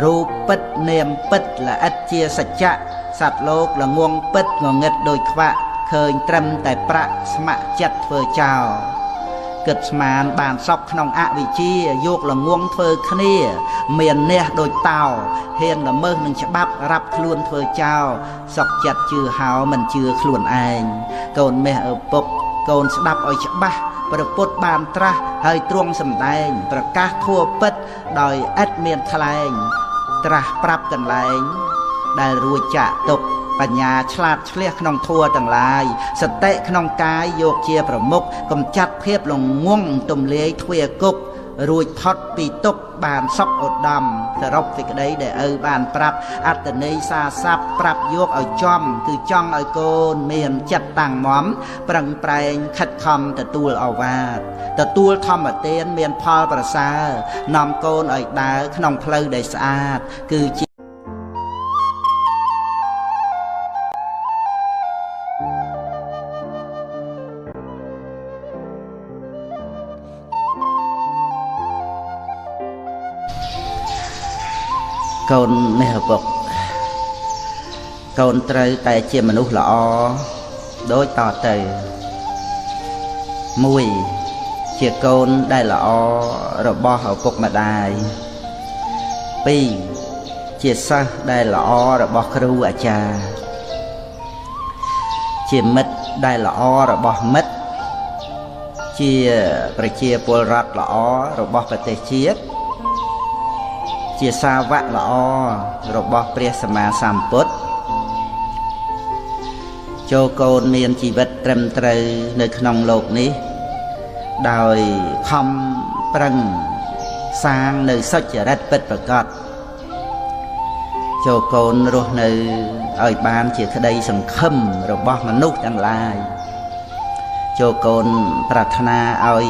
រូបពិតនាមពិតល្អិតជាសច្ចៈសត្វលោកល្ងងពិតងងឹតដោយខ្វាក់ឃើញត្រឹមតែប្រាក់ស្ម័គ្រចិត្តធ្វើចោលគិតស្មានបានសពក្នុងអវិជ្ជាយកល្ងងធ្វើគ្នាមានអ្នកដូចតោហ៊ានល្មើសនឹងច្បាប់រាប់ខ្លួនធ្វើចោលសក់ចិត្តជឿហោមិនជឿខ្លួនឯងកូនមេឪពុកកូនស្ដាប់ឲ្យច្បាស់ព្រះពុទ្ធបានត្រាស់ហើយទ្រង់សម្ដែងប្រកាសធัวពិតដោយឥតមានថ្លែងត្រាស់ប្រាប់កន្លែងដែលរួចចាក់ទុកបញ្ញាឆ្លាតឆ្លៀសក្នុងធัวទាំងឡាយសតិក្នុងកាយយកជាប្រមុខកំចាត់ភាពល្ងងទំលាយទ្វាគុករួចផុតពីទុកបានសុខឧត្តមសរុបសេចក្តីដែលឪបានប្រាប់អត្តន័យសាស័ព្ទប្រាប់យកឲ្យចំគឺចង់ឲ្យកូនមានចិត្តតាំងមាំប្រឹងប្រែងខិតខំទទួលឱវាទទទួលធម្មទានមានផលប្រសើរនាំកូនឲ្យដើរក្នុងផ្លូវដែលស្អាតគឺជាកូនមេឪពុកកូនត្រូវតែជាមនុស្សល្អដូចតទៅ1ជាកូនដែលល្អរបស់ឪពុកម្ដាយ2ជាសិស្សដែលល្អរបស់គ្រូអាចារ្យជាមិត្តដែលល្អរបស់មិត្តជាប្រជាពលរដ្ឋល្អរបស់ប្រទេសជាតិជាសាវកល្អរបស់ព្រះសម្មាសម្ពុទ្ធចូលកូនមានជីវិតត្រឹមត្រូវនៅក្នុងលោកនេះដោយខំប្រឹងសាងនៅសុចរិតពិតប្រាកដចូលកូនរស់នៅឲ្យបានជាក្តីសង្ឃឹមរបស់មនុស្សទាំងឡាយចូលកូនប្រាថ្នាឲ្យ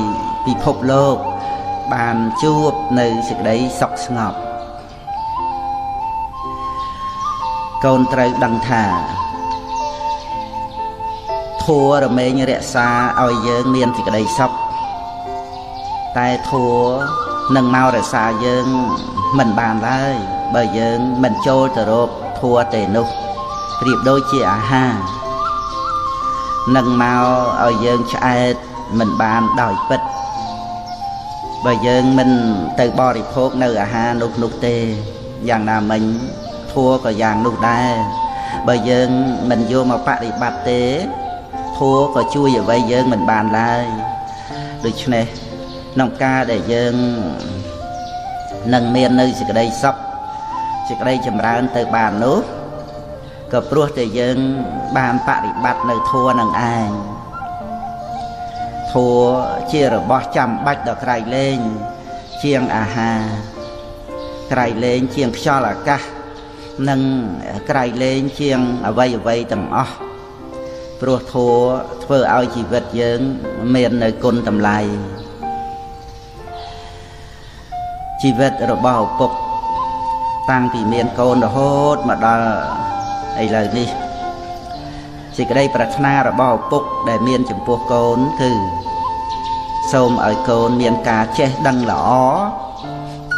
ពិភពលោកបានជួបនៅសេចក្តីសុខស្ងប់កូនត្រូវដឹងថាធัวរមែងរក្សាឲ្យយើងមានសេចក្តីសុខតែធัวនឹងមករក្សាយើងមិនបានឡើយបើយើងមិនចូលទៅរកធัวទេនោះប្រៀបដូចជាអាហារនឹងមកឲ្យយើងឆ្អែតមិនបានដោយពិតបើយើងមិនទៅបរិភោគនៅអាហារនោះទេយ៉ាងណាមិញធัวក៏យ៉ាងនោះដែរបើយើងមិនយកមកបប្រតិបត្តិទេធัวក៏ជួយអ្វីយើងមិនបានឡើយដូច្នេះក្នុងការដែលយើងនឹងមាននៅសេចក្តីសុខសេចក្តីចម្រើនទៅបាននោះក៏ព្រោះតែយើងបានបប្រតិបត្តិនៅធัวនឹងឯងធัวជារបស់ចាំបាច់ដល់ក្រៃលែងជាងអាហារក្រៃលែងជាងខ្យល់អាកាសនិងក្រៃលែងជាងអ្វីទាំងអស់ព្រោះធัวធ្វើឲ្យជីវិតយើងមាននៅគុណតម្លៃជីវិតរបស់ឪពុកតាំងពីមានកូនរហូតមកដល់ឥឡូវនេះសេចក្តីប្រាថ្នារបស់ឪពុកដែលមានចំពោះកូនគឺសូមឲ្យកូនមានការចេះដឹងល្អ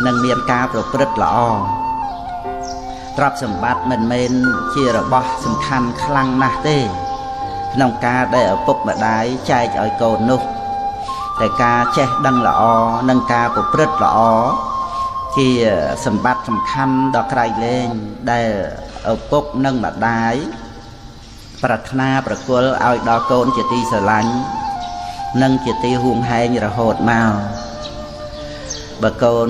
នឹងមានការប្រព្រឹត្តល្អទ្រព្យសម្បត្តិមិនមែនជារបស់សំខាន់ខ្លាំងណាស់ទេក្នុងការដែលឪពុកម្ដាយចែកឲ្យកូននោះតែការចេះដឹងល្អនិងការប្រព្រឹត្តល្អជាសម្បត្តិសំខាន់ដ៏ក្រៃលែងដែលឪពុកនិងម្ដាយប្រាថ្នាប្រគល់ឲ្យដល់កូនជាទីស្រឡាញ់និងជាទីហួងហែងរហូតមកបើកូន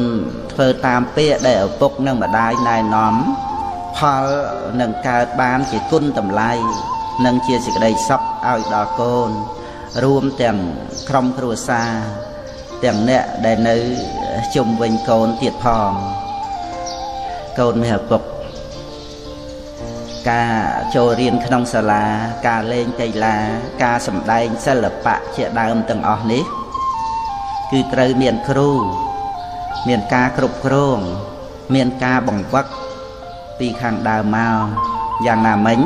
ធ្វើតាមពាក្យដែលឪពុកនិងម្ដាយណែនាំផលនឹងកើតបានជាគុណតម្លៃនិងជាសេចក្តីសុខឲ្យដល់កូនរួមទាំងក្រុមគ្រួសារទាំងអ្នកដែលនៅជុំវិញកូនទៀតផងកូនមានឪពុកការចូលរៀនក្នុងសាលាការលេងកីឡាការសម្ដែងសិល្បៈជាដើមទាំងអស់នេះគឺត្រូវមានគ្រូមានការគ្រប់គ្រងមានការបង្វឹកពីខាងដើមមកយ៉ាងណាមិញ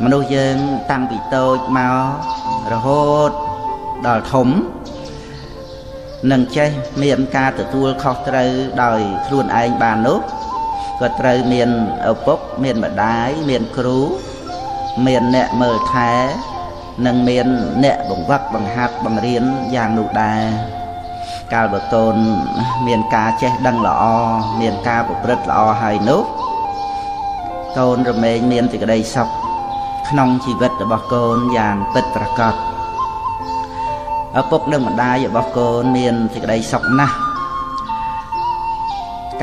មនុស្សយើងតាំងពីតូចមករហូតដល់ធំនឹងចេះមានការទទួលខុសត្រូវដោយខ្លួនឯងបាននោះក៏ត្រូវមានឪពុកមានម្ដាយមានគ្រូមានអ្នកមើលថែនិងមានអ្នកបង្វឹកបង្ហាត់បង្រៀនយ៉ាងនោះដែរកាលបើកូនមានការចេះដឹងល្អមានការប្រព្រឹត្តល្អហើយនោះកូនរមែងមានសេចក្តីសុខក្នុងជីវិតរបស់កូនយ៉ាងពិតប្រាកដឪពុកនិងម្ដាយរបស់កូនមានសេចក្តីសុខណាស់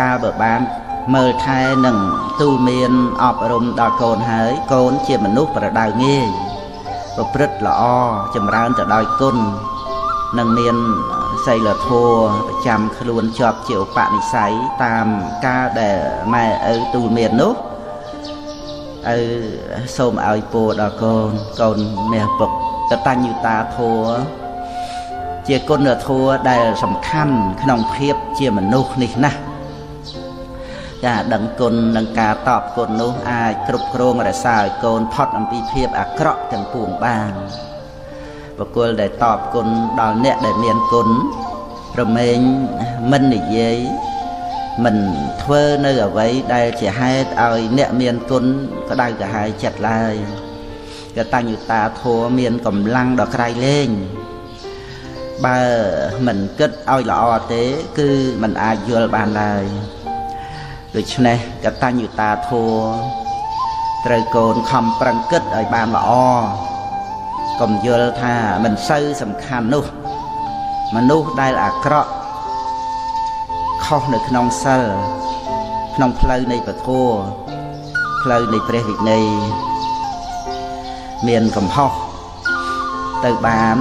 កាលបើបានមើលថែនិងទូលមានអប់រំដល់កូនហើយកូនជាមនុស្សប្រដៅងាយប្រព្រឹត្តល្អចម្រើនទៅដោយគុណនិងមានសីលធម៌ប្រចាំខ្លួនជាប់ជាឧបនិស្ស័យតាមការដែលម៉ែឪទូលមាននោះឪសូមឲ្យពរដល់កូនកូនមានឪពុកកតញ្ញូតាធម៌ជាគុណធម៌ដែលសំខាន់ក្នុងភាពជាមនុស្សនេះណាស់ការដឹងគុណនិងការតបគុណនោះអាចគ្រប់គ្រងរក្សាឲ្យកូនផុតអំពីភាពអាក្រក់ទាំងពួងបានបុគ្គលដែលតបគុណដល់អ្នកដែលមានគុណរមែងមិននិយាយមិនធ្វើនៅអ្វីដែលជាហេតុឲ្យអ្នកមានគុណក្តៅក្រហាយចិត្តឡើយកតញ្ញូតាធម៌មានកម្លាំងដ៏ក្រៃលែងបើមិនគិតឲ្យល្អទេគឺមិនអាចយល់បានឡើយដូច្នេះកតញ្ញូតាធម៌ត្រូវកូនខំប្រឹងគិតឲ្យបានល្អកុំយល់ថាមិនសូវសំខាន់នោះមនុស្សដែលអាក្រក់ខុសនៅក្នុងសិលក្នុងផ្លូវនៃពធផ្លូវនៃព្រះវិន័យមានកំហុសទៅបាន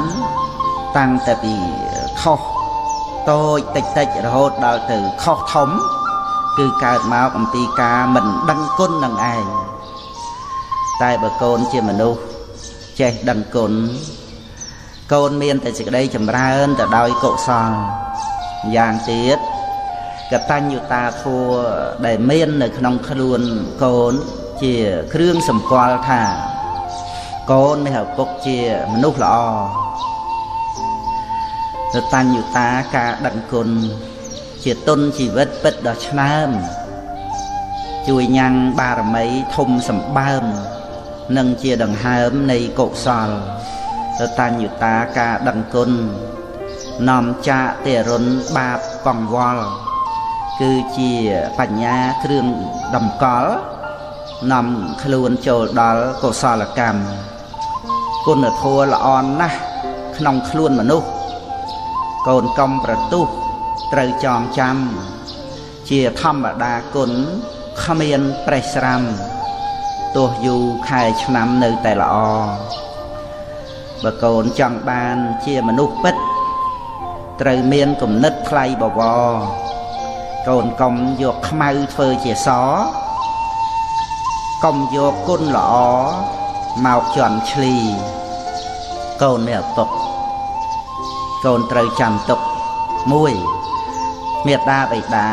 តាំងតែពីខុសតូចតិចរហូតដល់ទៅខុសធំគឺកើតមកអំពីការមិនដឹងគុណនឹងឯងតែបើកូនជាមនុស្សចេះដឹងគុណកូនមានតែសេចក្តីចម្រើនទៅដោយកុសលយ៉ាងទៀតកតញ្ញូតាធម៌ដែលមាននៅក្នុងខ្លួនកូនជាគ្រឿងសម្គាល់ថាកូនមានឪពុកជាមនុស្សល្អកតញ្ញូតាការដឹងគុណជាទុនជីវិតពិតដ៏ឆ្នើមជួយញ៉ាំងបារមីធំសម្បើមនិងជាដង្ហើមនៃកុសលកតញ្ញូតាការដឹងគុណនាំចាកទេរុនបាបកង្វល់គឺជាបញ្ញាគ្រឿងតម្កល់នាំខ្លួនចូលដល់កុសលកម្មគុណធម៌ល្អណាស់ក្នុងខ្លួនមនុស្សកូនកំប្រទុះត្រូវចងចាំជាធម្មតាគុណគ្មានប្រេះស្រាំទោះយូរខែឆ្នាំនៅតែល្អបើកូនចង់បានជាមនុស្សពិតត្រូវមានគំនិតថ្លៃបវរកូនកុំយកខ្មៅធ្វើជាសកុំយកគុណល្អមកជន់ឈ្លីកូននេះឪពុកកូនត្រូវចាំទុកមួយមេត្តាបិតា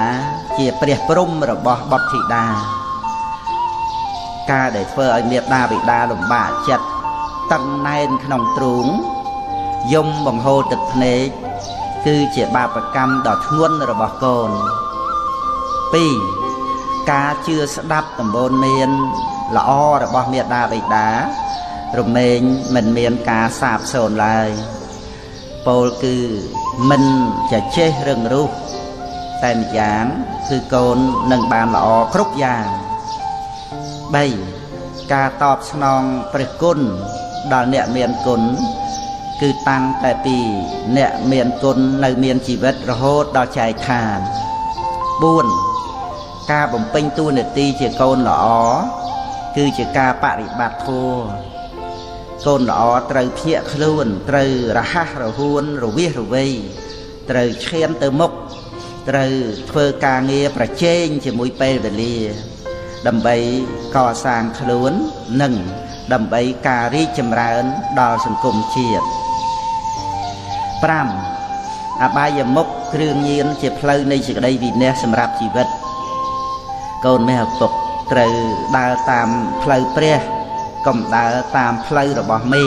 ជាព្រះព្រំរបស់បុត្រធីតាការដែលធ្វើឲ្យមេត្តាបិតាលំបាកចិត្តតឹងណែនក្នុងទ្រូងយំបង្ហូរទឹកភ្នែក គឺជាបាបកម្មដ៏ធ្ងន់របស់កូន2ការជឿស្ដាប់ដំបូន្មានល្អរបស់មាតាបិតារមែងមិនមានការសាបសូន្យឡើយពោលគឺមិនចេះរឹងរូសតែម្យ៉ាងគឺកូននឹងបានល្អគ្រប់យ៉ាង3ការតបស្នងព្រះគុណដល់អ្នកមានគុណគឺតាំងតែពីអ្នកមានគុណនៅមានជីវិតរហូតដល់ចែកឋាន4ការបំពេញតួនាទីជាកូនល្អគឺជាការបប្រតិបត្តិធម៌កូនល្អត្រូវភ្ញាក់ខ្លួនត្រូវរហ័សរហួនរវាសរវៃត្រូវឈានទៅមុខត្រូវធ្វើការងារប្រជែងជាមួយពេលវេលាដើម្បីកសាងខ្លួននិងដើម្បីការរីកចម្រើនដល់សង្គមជាតិ5អបាយមុខគ្រឿងញៀនជាផ្លូវនៃសេចក្តីវិន័យសម្រាប់ជីវិតកូនមេឪពុកត្រូវដើរតាមផ្លូវព្រះកុំដើរតាមផ្លូវរបស់មេ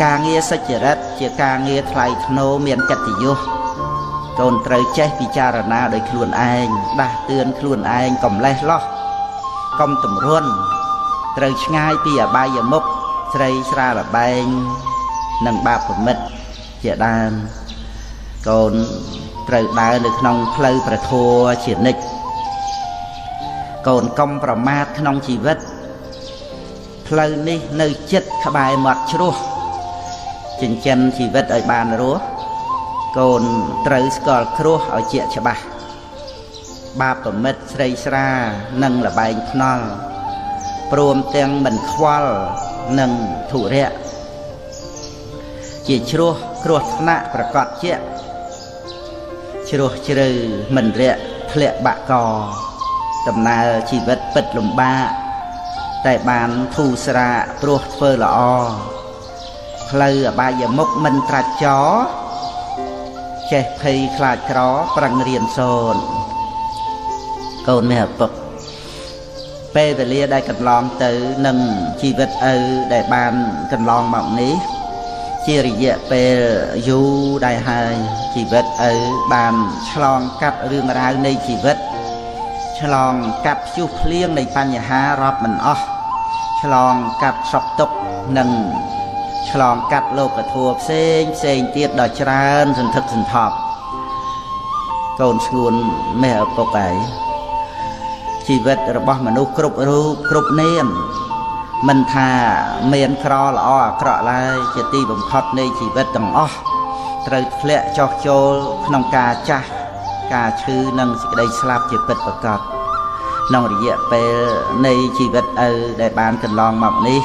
ការងារសុចរិតជាការងារថ្លៃថ្នូរមានកិត្តិយសកូនត្រូវចេះពិចារណាដោយខ្លួនឯងដាស់តឿនខ្លួនឯងកុំលេះលោះកុំទម្រុនត្រូវឆ្ងាយពីអបាយមុខស្រីស្រាលបែងនិងបាបប្រមិតជាដើមកូនត្រូវដើរនៅក្នុងផ្លូវព្រះធម៌ជានិច្ចកូនកុំប្រមាទក្នុងជីវិតផ្លូវនេះនៅចិត្តក្បែរមាត់ជ្រោះចិញ្ចឹមជីវិតឲ្យបានរស់កូនត្រូវស្គាល់គ្រោះឲ្យជាក់ច្បាស់បាបប្រមិតស្រីស្រានិងលបែងភ្នល់ព្រមទាំងមិនខ្វល់នឹងធុរៈជាជ្រោះគ្រោះថ្នាក់ប្រកបជាក់ជ្រោះជ្រៅមិនរាក់ធ្លាក់បាក់កដំណើរជីវិតពិតលំបាកតែបានធូរស្រាកព្រោះធ្វើល្អផ្លូវអបាយមុខមិនត្រាច់ចោចេះភ័យខ្លាចក្រប្រឹងរៀនសូត្រកូនមេឪពុកពេលវេលាដែលកន្លងទៅនឹងជីវិតឪដែលបានកន្លងមកនេះជារយៈពេលយូរដែរហើយជីវិតឪបានឆ្លងកាត់រឿងរ៉ាវនៃជីវិតឆ្លងកាត់ព្យុះភ្លៀងនៃបញ្ហារាប់មិនអស់ឆ្លងកាត់សុខទុក្ខនិងឆ្លងកាត់លោកធម៌ផ្សេងទៀតដ៏ច្រើនសន្ធឹកសន្ធាប់កូនស្ងួនមេឪពុកឯងជីវិតរបស់មនុស្សគ្រប់រូបគ្រប់នាមមិនថាមានក្រល្អអាក្រក់ឡើយជាទីបំផុតនៃជីវិតទាំងអស់ត្រូវធ្លាក់ចុះចូលក្នុងការចាស់ការឈឺនិងសេចក្តីស្លាប់ជាពិតប្រាកដក្នុងរយៈពេលនៃជីវិតឪដែលបានកន្លងមកនេះ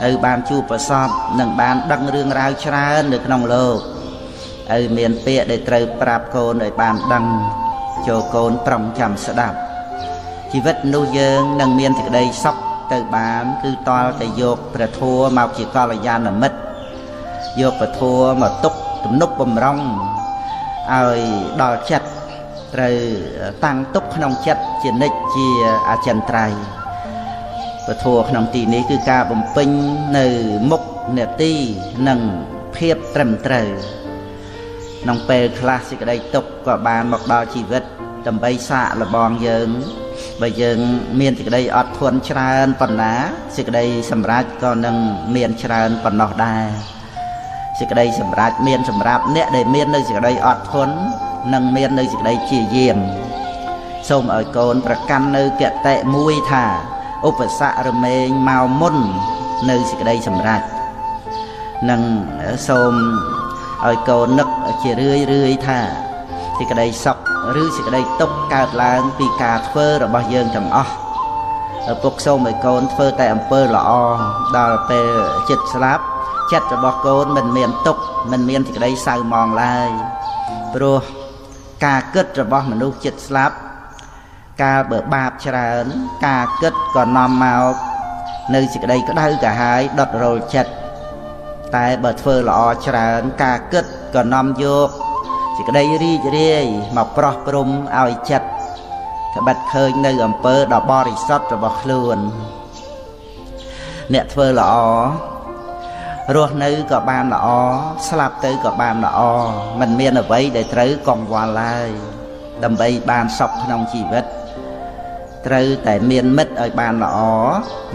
ឪបានជួបប្រសពនិងបានដឹងរឿងរ៉ាវច្រើននៅក្នុងលោកឪមានពាក្យដែលត្រូវប្រាប់កូនឲ្យបានដឹងចូលកូនប្រុងចាំស្ដាប់ជីវិតនោះយើងនឹងមានសេចក្តីសុខទៅបានគឺតលតែយកព្រះធម៌មកជាកល្យាណមិត្តយកព្រះធម៌មកទុកទំនុកបំរុងឲ្យដល់ចិត្តត្រូវតាំងទុកក្នុងចិត្តជានិច្ចជាអចិន្ត្រៃយ៍ព្រះធម៌ក្នុងទីនេះគឺការបំពេញនៅមុខនេតិនិងភាពត្រឹមត្រូវក្នុងពេលខ្លះសេចក្តីទុកក៏បានមកដល់ជីវិតដើម្បីសាកល្បងយើងបើយើងមានសេចក្តីអត់ធន់ច្រើនប៉ុណ្ណាសេចក្តីសម្រេចក៏នឹងមានច្រើនប៉ុណ្ណោះដែរសេចក្តីសម្រេចមានសម្រាប់អ្នកដែលមាននៅសេចក្តីអត់ធន់និងមាននៅសេចក្តីជាយាមសូមឲ្យកូនប្រកាន់នៅគតិមួយថាឧបសគ្គរមែងមកមុននៅសេចក្តីសម្រេចនិងសូមឲ្យកូននឹកជារឿយថាសេចក្តីសុខឬសេចក្តីទុក្ខកើតឡើងពីការធ្វើរបស់យើងទាំងអស់ឪពុកសូមឲ្យកូនធ្វើតែអំពើល្អដល់ពេលចិត្តស្លាប់ចិត្តរបស់កូនមិនមានទុក្ខមិនមានសេចក្តីសៅហ្មងឡើយព្រោះការគិតរបស់មនុស្សចិត្តស្លាប់កាលបើបាបច្រើនការគិតក៏នាំមកនៅសេចក្តីក្តៅក្រហាយដុតរលចិត្តតែបើធ្វើល្អច្រើនការគិតក៏នាំយកសេចក្តីរីករាយមកប្រោះព្រំឲ្យចិត្តត្បិតឃើញនៅអំពើដ៏បរិសុទ្ធរបស់ខ្លួនអ្នកធ្វើល្អ รស់នៅក៏បានល្អស្លាប់ទៅក៏បានល្អមិនមានអ្វីដែលត្រូវកង្វល់ឡើយដើម្បីបានសុខក្នុងជីវិតត្រូវតែមានមិត្តឲ្យបានល្អ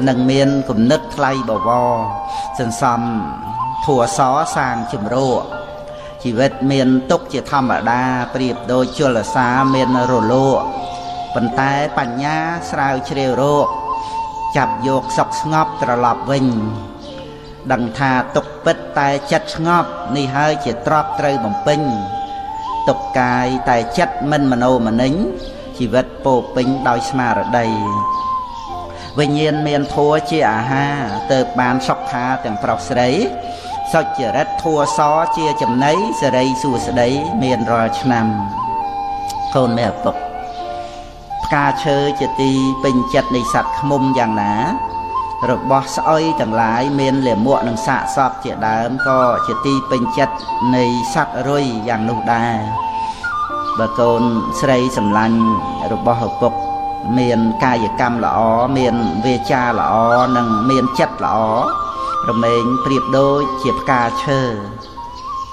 និងមានគំនិតថ្លៃបវរសន្សំធัวសសាងជំរកជីវិតមានទុកជាធម្មតាប្រៀបដូចជលសាមានរលកប៉ុន្តែបញ្ញាស្រាវជ្រាវរកចាប់យកសុខស្ងប់ត្រឡប់វិញដឹងថាទុកពិតតែចិត្តស្ងប់នេះហើយជាទ្រព្យត្រូវបំពេញទុកកាយតែចិត្តមិនមโนមនិញជីវិតពោពេញដោយស្មារតីវិញ្ញាណមានធัวជាអាហារទៅបានសុខាទាំងប្រុសស្រីសុចរិតធัวសជាចំណីសេរីសួស្តីមានរាល់ឆ្នាំកូនមេឪពុកផ្កាឈើជាទីពេញចិត្តនៃសត្វឃ្មុំយ៉ាងណារបស់ស្អុយទាំងឡាយមានលាមកនិងសាកសពជាដើមក៏ជាទីពេញចិត្តនៃសត្វរុយយ៉ាងនោះដែរបើកូនស្រីសម្លាញ់របស់ឪពុកមានកាយកម្មល្អមានវាចាល្អនិងមានចិត្តល្អរមែងប្រៀបដូចជាផ្កាឈើ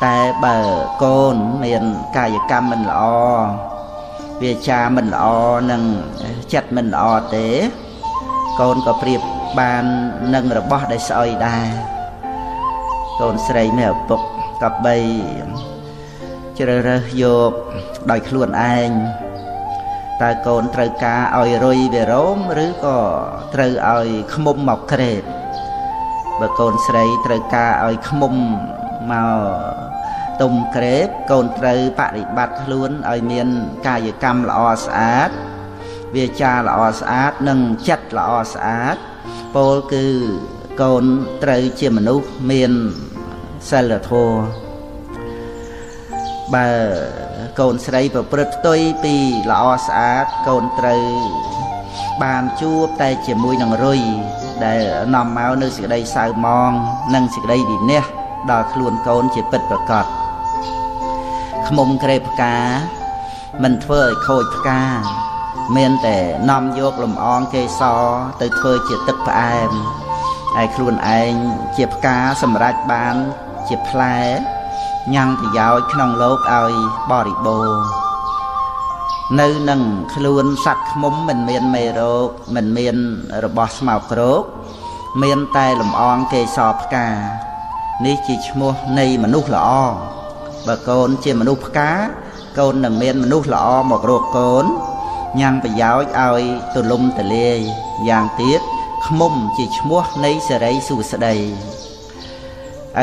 តែបើកូនមានកាយកម្មមិនល្អវាចាមិនល្អនិងចិត្តមិនល្អទេកូនក៏ប្រៀបបាននឹងរបស់ដែលស្អុយដែរកូនស្រីមេឪពុកក៏បីជ្រើសរើសយកដោយខ្លួនឯងតើកូនត្រូវការឲ្យរុយវារោមឬក៏ត្រូវឲ្យឃ្មុំមកក្រេបបើកូនស្រីត្រូវការឲ្យឃ្មុំមកទុំក្រេបកូនត្រូវបប្រតិបត្តិខ្លួនឲ្យមានកាយកម្មល្អស្អាតវាចាល្អស្អាតនិងចិត្តល្អស្អាតពោលគឺកូនត្រូវជាមនុស្សមានសិលធម៌បើកូនស្រីប្រព្រឹត្តផ្ទុយពីល្អស្អាតកូនត្រូវបានជួបតែជាមួយនឹងរុយដែលនាំមកនៅសេចក្តីសៅមងនិងសេចក្តីវិន័យដល់ខ្លួនកូនជាពិតប្រាកដឃ្មុំក្រេបផ្កាមិនធ្វើឲ្យខូចផ្កាមានតែនាំយកលំអងកេសរទៅធ្វើជាទឹកផ្អែមហើយខ្លួនឯងជាផ្កាសម្រេចបានជាផ្លែញ៉ាំងប្រយោជន៍ក្នុងលោកឲ្យបរិបូរណ៍នៅនឹងខ្លួនសត្វឃ្មុំមិនមានមេរោគមិនមានរបស់ស្មោកគ្រោកមានតែលំអងកេសរផ្កានេះជាឈ្មោះនៃមនុស្សល្អបើកូនជាមនុស្សផ្កាកូននឹងមានមនុស្សល្អមករកកូនញ៉ាំងប្រយោជន៍ឲ្យទូលំទូលាយយ៉ាងទៀតឃ្មុំជាឈ្មោះនៃសេរីសួស្តី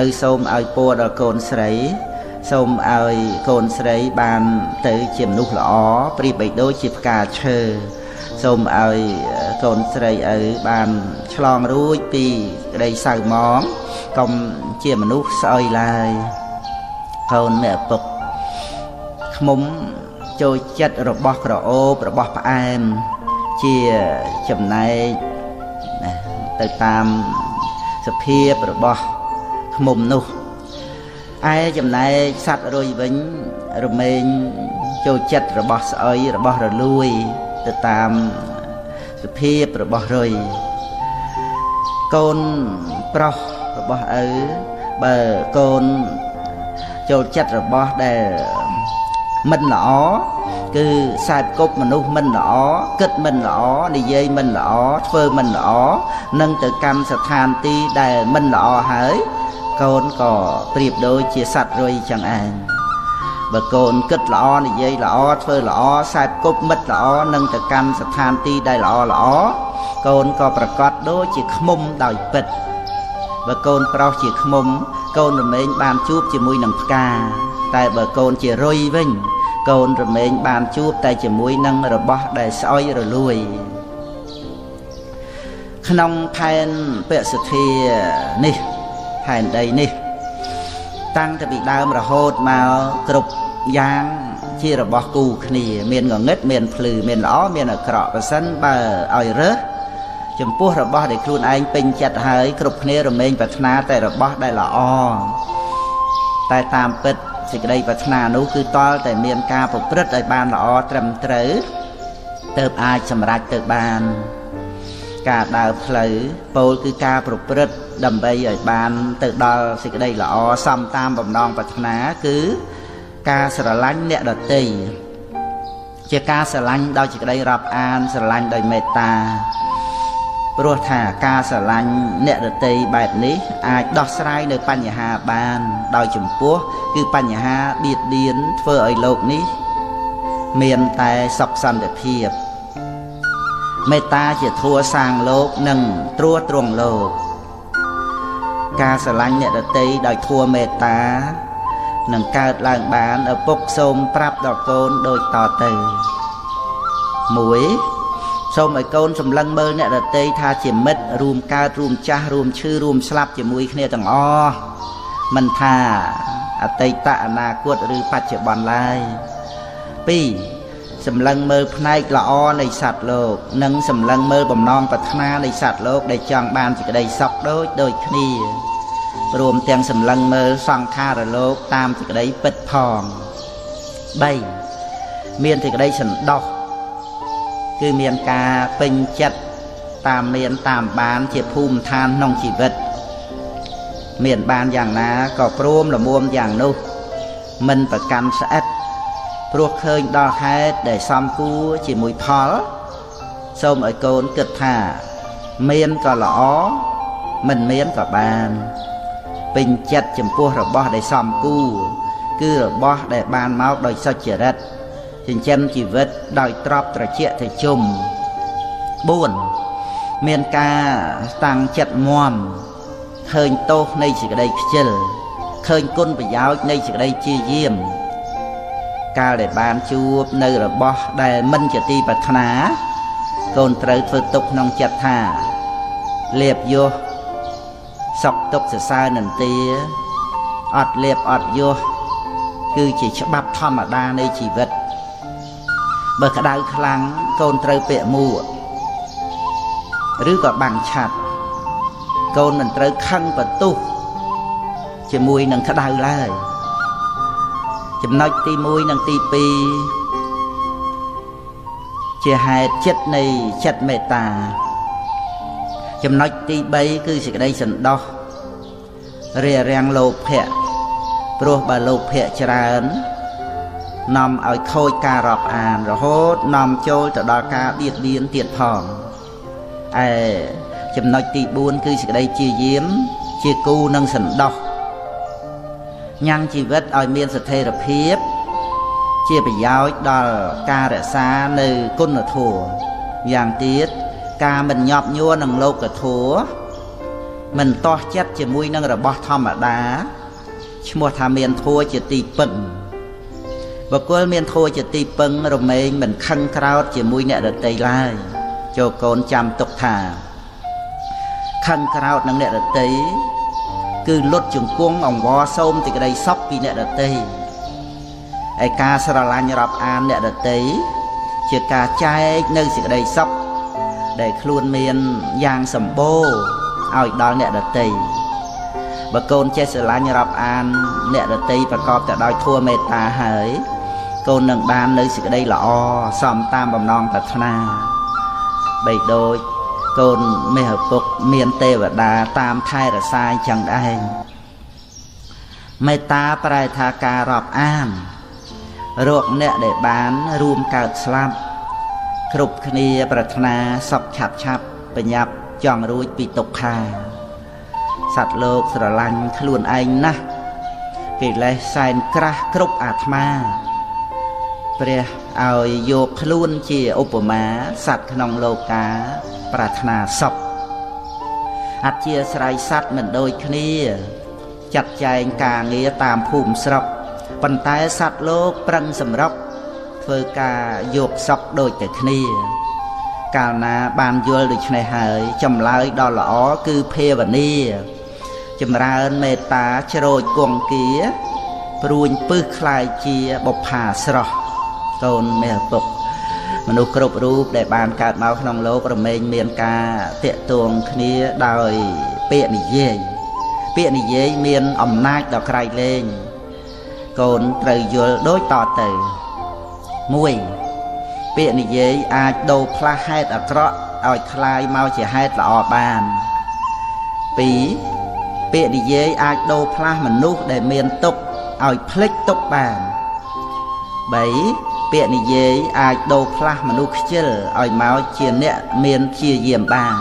ឪសូមឲ្យពរដល់កូនស្រីសូមឲ្យកូនស្រីបានទៅជាមនុស្សល្អប្រៀបបីដូចជាផ្កាឈើសូមឲ្យកូនស្រីឪបានឆ្លងរួចពីក្តីសៅមងកុំជាមនុស្សស្អុយឡើយកូនមេឪពុកឃ្មុំចូលចិត្តរបស់ក្រអូបរបស់ផ្អែមជាចំណែកទៅតាមសភាពរបស់ឃ្មុំនោះឯចំណែកសត្វរុយវិញរមែងចូលចិត្តរបស់ស្អុយរបស់រលួយទៅតាមសភាពរបស់រុយកូនប្រុសរបស់ឪបើកូនចូលចិត្តរបស់ដែលមិនល្អគឺខ្សែគប់មនុស្សមិនល្អគិតមិនល្អនិយាយមិនល្អធ្វើមិនល្អនឹងទៅកម្មស្ថានទីដែលមិនល្អហើយកូនក៏ប្រៀបដូចជាសត្វរុយចឹងឯងបើកូនគិតល្អនិយាយល្អធ្វើល្អខ្សែគប់មិត្តល្អនឹងទៅកម្មស្ថានទីដែលល្អកូនក៏ប្រកាសដូចជាឃ្មុំដោយពិតបើកូនប្រុសជាឃ្មុំកូនរមែងបានជួបជាមួយនឹងផ្កាតែបើកូនជារុយវិញកូនរមែងបានជួបតែជាមួយនឹងរបស់ដែលស្អុយរលួយក្នុងផែនពសធានេះផែនដីនេះតាំងពីដើមរហូតមកគ្រប់យ៉ាងជារបស់គូគ្នាមានងងឹតមានភ្លឺមានល្អមានអាក្រក់ប្រសិនបើឲ្យរើសចំពោះរបស់ដែលខ្លួនឯងពេញចិត្តហើយគ្រប់គ្នារមែងប្រាថ្នាតែរបស់ដែលល្អតែតាមពិតសេចក្តីប្រាថ្នានោះគឺតលតែមានការប្រព្រឹត្តឲ្យបានល្អត្រឹមត្រូវទើបអាចសម្រេចទៅបាន ការដើរផ្លូវពោលគឺការប្រព្រឹត្តដើម្បីឲ្យបានទៅដល់សេចក្តីល្អសមតាមបំណងប្រាថ្នាគឺការស្រឡាញ់អ្នកដទៃជាការស្រឡាញ់ដោយសេចក្តីរាប់អានស្រឡាញ់ដោយមេត្តាព្រោះថាការស្រឡាញ់អ្នកដទៃបែបនេះអាចដោះស្រាយនៅបញ្ហាបានដោយចំពោះគឺបញ្ហាបៀតបៀនធ្វើឲ្យលោកនេះមានតែសុខសន្តិភាពមេត្តាជាធัวសាងលោកនិងត្រួតត្រងលោកការស្រឡាញ់អ្នកដទៃដោយធัวមេត្តានឹងកើតឡើងបានឪពុកសូមប្រាប់ដល់កូនដូចតទៅ1សូមឲ្យកូនសម្លឹងមើលអ្នកដទៃថាជាមិត្តរួមកើតរួមចាស់រួមឈឺរួមស្លាប់ជាមួយគ្នាទាំងអស់មិនថាអតីតអនាគតឬបច្ចុប្បន្នឡើយ2សម្លឹងមើលផ្នែកល្អនៃសត្វលោកនិងសម្លឹងមើលបំណងប្រាថ្នានៃសត្វលោកដែលចង់បានសេចក្តីសុខដូចគ្នារួមទាំងសម្លឹងមើលសង្ខារលោកតាមសេចក្តីពិតផង3មានសេចក្តីសន្តោសគឺមានការពេញចិត្តតាមមានតាមបានជាភូមិឋានក្នុងជីវិតមានបានយ៉ាងណាក៏ព្រមល្មមយ៉ាងនោះមិនប្រកាន់ស្អិតព្រោះឃើញដល់ហេតុដែលសមគួរជាមួយផលសូមឲ្យកូនគិតថាមានក៏ល្អមិនមានក៏បានពេញចិត្តចំពោះរបស់ដែលសមគួរគឺរបស់ដែលបានមកដោយសុចរិតចិញ្ចឹមជីវិតដោយទ្រព្យត្រជាក់ត្រជុំ4មានការតាំងចិត្តមាំឃើញទោសនៃសេចក្តីខ្ជិលឃើញគុណប្រយោជន៍នៃសេចក្តីជាយាមកាលដែលបានជួបនៅរបស់ដែលមិនជាទីប្រាថ្នាកូនត្រូវធ្វើទុកក្នុងចិត្តថាលៀបយោសុខទុក្ខសរសើរនន្ទាអត់លៀបអត់យោគឺជាច្បាប់ធម្មតានៃជីវិតបើក្តៅខ្លាំងកូនត្រូវពាក់មួកឬក៏បាំងឆ័ត្រកូនមិនត្រូវខឹងបន្ទោសជាមួយនឹងក្តៅឡើយចំណុចទី1និងទី2ជាហេតុចិត្តនៃចិត្តមេត្តាចំណុចទី3គឺសេចក្តីសន្តោសរារាំងលោភៈព្រោះបើលោភៈច្រើននាំឲ្យខូចការរាប់អានរហូតនាំចូលទៅដល់ការបៀតបៀនទៀតផងឯចំណុចទី4គឺសេចក្តីជាយាមជាគូនឹងសន្តោសញ៉ាំងជីវិតឲ្យមានស្ថិរភាពជាប្រយោជន៍ដល់ការរក្សានៅគុណធម៌យ៉ាងទៀតការមិនញាប់ញ័រនឹងលោកធម៌មិនតោះចិត្តជាមួយនឹងរបស់ធម្មតាឈ្មោះថាមានធម៌ជាទីពឹងបុគ្គលមានធម៌ជាទីពឹងរមែងមិនខឹងក្រោធជាមួយអ្នកដទៃឡើយចូលកូនចាំទុកថាខឹងក្រោធនឹងអ្នកដទៃគឺលុតជង្គង់អង្វរសូមសេចក្តីសុខពីអ្នកដទៃឯការស្រឡាញ់រាប់អានអ្នកដទៃជាការចែកនៅសេចក្តីសុខដែលខ្លួនមានយ៉ាងសម្បូរឲ្យដល់អ្នកដទៃបើកូនចេះស្រឡាញ់រាប់អានអ្នកដទៃប្រកបទៅដោយធម៌មេត្តាហើយកូននឹងបាននៅសេចក្តីល្អសមតាមបំណងប្រាថ្នាបីដូចកូនមេឪពុកមានទេវតាតាមថែរក្សាអញ្ចឹងដែរមេត្តាប្រែថាការរាប់អានរកអ្នកដែលបានរួមកើតស្លាប់គ្រប់គ្នាប្រាថ្នាសុខឆាប់ឆាប់បញ្ញាប់ចង់រួចពីទុក្ខាសត្វលោកស្រឡាញ់ខ្លួនឯងណាស់កិលេសសែនក្រាស់គ្រប់អាត្មាព្រះឲ្យយកខ្លួនជាឧបមាសត្វក្នុងលោកាប្រាថ្នាសុខអធិស្រ័យសត្វមិនដូចគ្នាចាត់ចែងការងារតាមភូមិស្រុកប៉ុន្តែសត្វលោកប្រឹងសម្រុកធ្វើការយកសុខដូចតែគ្នាកាលណាបានយល់ដូច្នេះហើយចម្លើយដ៏ល្អគឺភាវនាចម្រើនមេត្តាជ្រោចគង្គាព្រួញពឹសคล้ายជាបុប្ផាស្រស់កូនមេឪពុកមនុស្សគ្រប់រូបដែលបានកើតមកក្នុងโลករមែងមានការតាក់ទងគ្នាដោយពាក្យនិយាយមានអំណាចដល់ក្រៃលែងកូនត្រូវយល់ដូចតទៅ1ពាក្យនិយាយអាចដូរផ្លាស់ហេតុអាក្រក់ ឲ្យคลายមកជាហេតុល្អបានពីរពាក្យនិយាយអាចដូរផ្លាស់មនុស្សដែលមានទុក្ខឲ្យភ្លេចទុក្ខបាន3ពាក្យនិយាយអាចដូរផ្លាស់មនុស្សខ្ជិលឲ្យមកជាអ្នកមានព្យាយាមបាន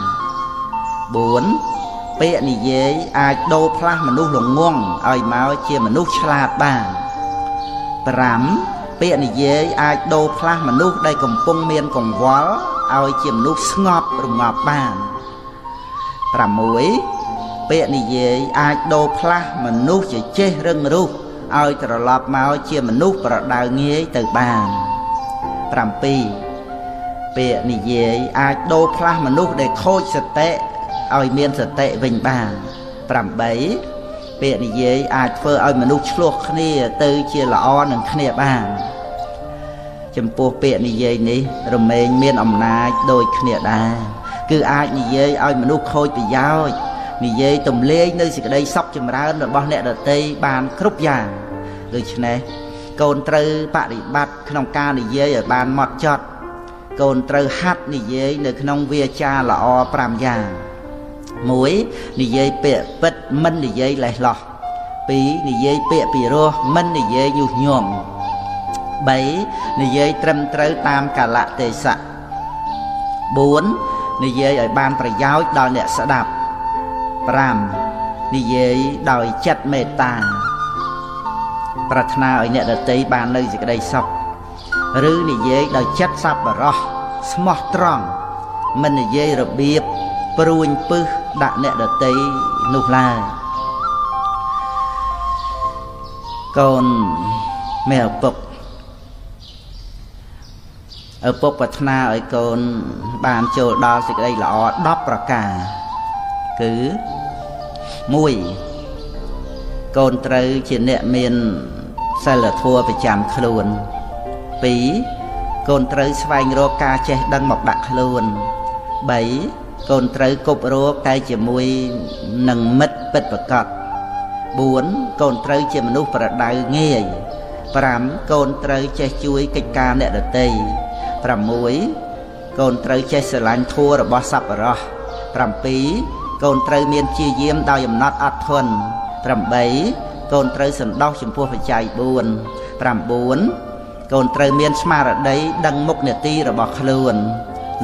4ពាក្យនិយាយអាចដូរផ្លាស់មនុស្សល្ងង់ឲ្យមកជាមនុស្សឆ្លាតបាន5ពាក្យនិយាយអាចដូរផ្លាស់មនុស្សដែលកំពុងមានកង្វល់ឲ្យជាមនុស្សស្ងប់រងាប់បាន6ពាក្យនិយាយអាចដូរផ្លាស់មនុស្សជាចេះរឹងរូសឲ្យត្រឡប់មកជាមនុស្សប្រដៅងាយទៅបាន7ពាក្យនិយាយអាចដូរផ្លាស់មនុស្សដែលខូចសតិឲ្យមានសតិវិញបាន8ពាក្យនិយាយអាចធ្វើឲ្យមនុស្សឆ្លោះគ្នាទៅជាល្អនឹងគ្នាបានចំពោះពាក្យនិយាយនេះរមែងមានអំណាចដូចគ្នាដែរគឺអាចនិយាយឲ្យមនុស្សខូចប្រយោជន៍និយាយទំលេងនៅសេចក្តីសុខចម្រើនរបស់អ្នកដទៃបានគ្រប់យ៉ាងដូច្នេះកូនត្រូវបប្រតិបត្តិក្នុងការនិយាយឲ្យបានហ្មត់ចត់កូនត្រូវហាត់និយាយនៅក្នុងវាចាល្អ5យ៉ាង1និយាយពាក្យពិតមិននិយាយលេះលោះ2និយាយពាក្យពីរោះមិននិយាយញុះញង់3និយាយត្រឹមត្រូវតាមកាលៈទេសៈ4និយាយឲ្យបានប្រយោជន៍ដល់អ្នកស្ដាប់5និយាយដោយចិត្តមេត្តាប្រាថ្នាឲ្យអ្នកដទៃបាននៅសេចក្តីសុខឬនិយាយដោយចិត្តសប្បុរសស្មោះត្រង់មិននិយាយរបៀបព្រួញពឹសដាក់អ្នកដទៃនោះឡើយកូនមេឪពុកឪពុកប្រាថ្នាឲ្យកូនបានចូលដល់សេចក្តីល្អ10ប្រការគឺ1កូនត្រូវជាអ្នកមានសិលធម៌ប្រចាំខ្លួន2កូនត្រូវស្វែងរកការចេះដឹងមកដាក់ខ្លួន3កូនត្រូវគប់រកតែជាមួយនឹងមិត្តពិតប្រាកដ4កូនត្រូវជាមនុស្សប្រដៅងាយ5កូនត្រូវចេះជួយកិច្ចការអ្នកដទៃ6កូនត្រូវចេះស្រឡាញ់ធម៌របស់សប្បុរស7កូនត្រូវមានព្យាយាមដោយអំណត់អត់ធន់8កូនត្រូវសន្តោសចំពោះបច្ច័យ4 9កូនត្រូវមានស្មារតីដឹងមុខនេតិរបស់ខ្លួន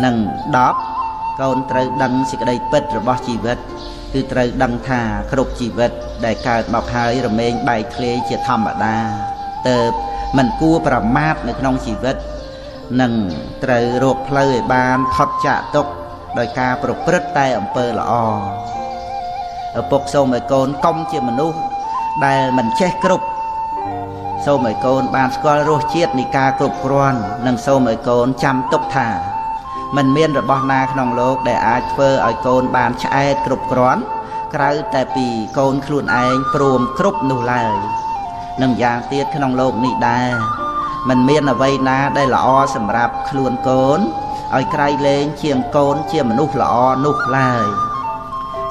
និង10កូនត្រូវដឹងសេចក្តីពិតរបស់ជីវិតគឺត្រូវដឹងថាគ្រប់ជីវិតដែលកើតមកហើយរមែងបែកធ្លាយជាធម្មតាទើបមិនគួរប្រមាថនៅក្នុងជីវិតនិងត្រូវរកផ្លូវឲ្យបានផុតចាកទុក្ខដោយការប្រព្រឹត្តតែអំពើល្អឪពុកសូមឲ្យកូនកុំជាមនុស្សដែលមិនចេះគ្រប់សូមឲ្យកូនបានស្គាល់រសជាតិនៃការគ្រប់គ្រាន់និងសូមឲ្យកូនចាំទុកថាមិនមានរបស់ណាក្នុងលោកដែលអាចធ្វើឲ្យកូនបានឆ្អែតគ្រប់គ្រាន់ក្រៅតែពីកូនខ្លួនឯងព្រមគ្រប់នោះឡើយនិងយ៉ាងទៀតក្នុងលោកនេះដែរមិនមានអ្វីណាដែលល្អសម្រាប់ខ្លួនកូនឲ្យក្រៃលែងជាងកូនជាមនុស្សល្អនោះឡើយ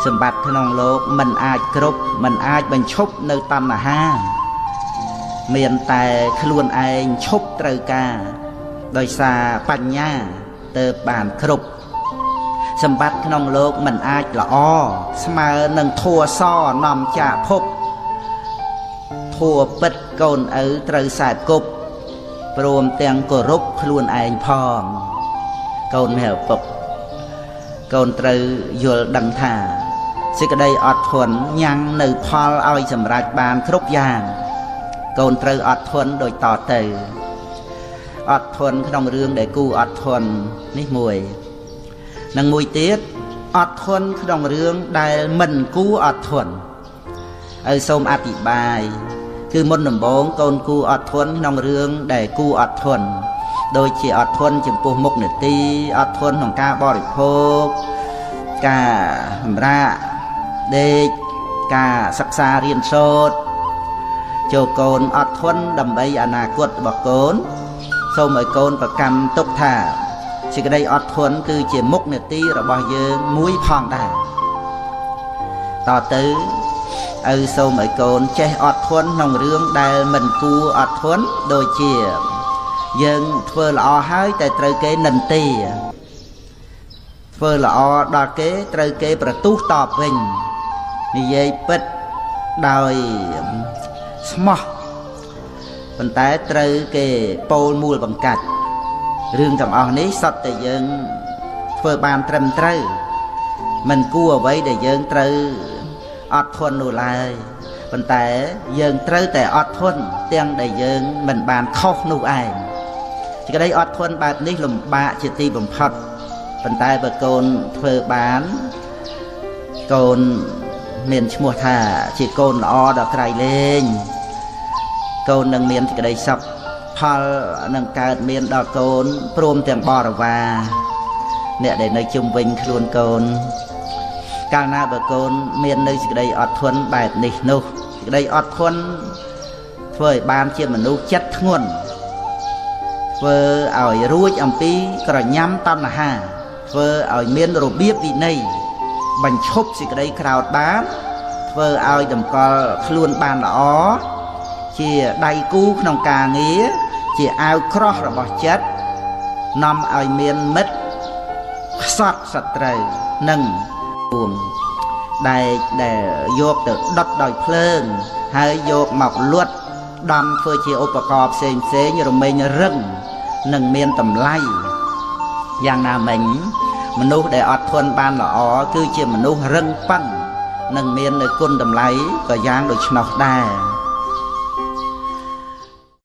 សម្បត្តិក្នុងលោកមិនអាចគ្រប់មិនអាចបញ្ឈប់នៅតណ្ហាមានតែខ្លួនឯងឈប់ត្រូវការដោយសារបញ្ញាទើបបានគ្រប់សម្បត្តិក្នុងលោកមិនអាចល្អស្មើនឹងធัวសនាំចាកភពធัวពិតកូនឪត្រូវសែបគប់ព្រមទាំងគោរពខ្លួនឯងផងកូនមេឪពុកកូនត្រូវយល់ដឹងថាសេចក្តីអត់ធន់ញ៉ាំងនៅផលឲ្យសម្រេចបានគ្រប់យ៉ាងកូនត្រូវអត់ធន់ដូចតទៅអត់ធន់ក្នុងរឿងដែលគូអត់ធន់នេះមួយនិងមួយទៀតអត់ធន់ក្នុងរឿងដែលមិនគូអត់ធន់ឲ្យសូមអធិប្បាយគឺមុនដំបូងកូនគូអត់ធន់ក្នុងរឿងដែលគូអត់ធន់ដូចជាអត់ធន់ចំពោះមុខនេតិអត់ធន់ក្នុងការបរិភោគការសម្រាកដេកការសិក្សារៀនសូត្រចូលកូនអត់ធន់ដើម្បីអនាគតរបស់កូនសូមឲ្យកូនប្រកាន់ទុកថាសេចក្តីអត់ធន់គឺជាមុខនេតិរបស់យើងមួយផងដែរតទៅឪសូមឲ្យកូនចេះអត់ធន់ក្នុងរឿងដែលមិនគួរអត់ធន់ដូចជាយើងធ្វើល្អហើយតែត្រូវគេនិន្ទាធ្វើ ធ្វើល្អដល់គេត្រូវគេប្រទូសតបវិញនិយាយពិតដោយស្មោះប៉ុន្តែត្រូវគេពោលមូលបង្កាច់រឿងទាំងអស់នេះសុទ្ធតែយើងធ្វើបានត្រឹមត្រូវមិនគួរអ្វីដែលយើងត្រូវអត់ធន់នោះឡើយប៉ុន្តែយើងត្រូវតែអត់ធន់ទាំងដែលយើងមិនបានខុសនោះឯងសេចក្តីអត់ធន់បែបនេះលំបាកជាទីបំផុតប៉ុន្តែបើកូនធ្វើបានកូនមានឈ្មោះថាជាកូនល្អដល់ក្រៃលែងកូននឹងមានសេចក្តីសុខផលនឹងកើតមានដល់កូនព្រមទាំងបរិវារអ្នកដែលនៅជុំវិញខ្លួនកូនកាលណាបើកូនមាននៅសេចក្តីអត់ធន់បែបនេះនោះសេចក្តីអត់ធន់ធ្វើឲ្យបានជាមនុស្សចិត្តធ្ងន់ធ្វើឲ្យរួចអំពីក្រញាំតណ្ហាធ្វើឲ្យមានរបៀបវិន័យបញ្ឈប់សេចក្តីក្រោធបានធ្វើឲ្យតម្កល់ខ្លួនបានល្អជាដៃគូក្នុងការងារជាអាវក្រោះរបស់ចិត្តនាំឲ្យមានមិត្តខ្សត់សត្រូវនិងពួងដែលយកទៅដុតដោយភ្លើងហើយយកមកលួតដំធ្វើជាឧបករណ៍ផ្សេងរមែងរឹងនិងមានតម្លៃយ៉ាងណាមិញមនុស្សដែលអត់ធន់បានល្អគឺជាមនុស្សរឹងប៉ឹងនិងមាននៅគុណតម្លៃក៏យ៉ាងដូច្នោះដែរ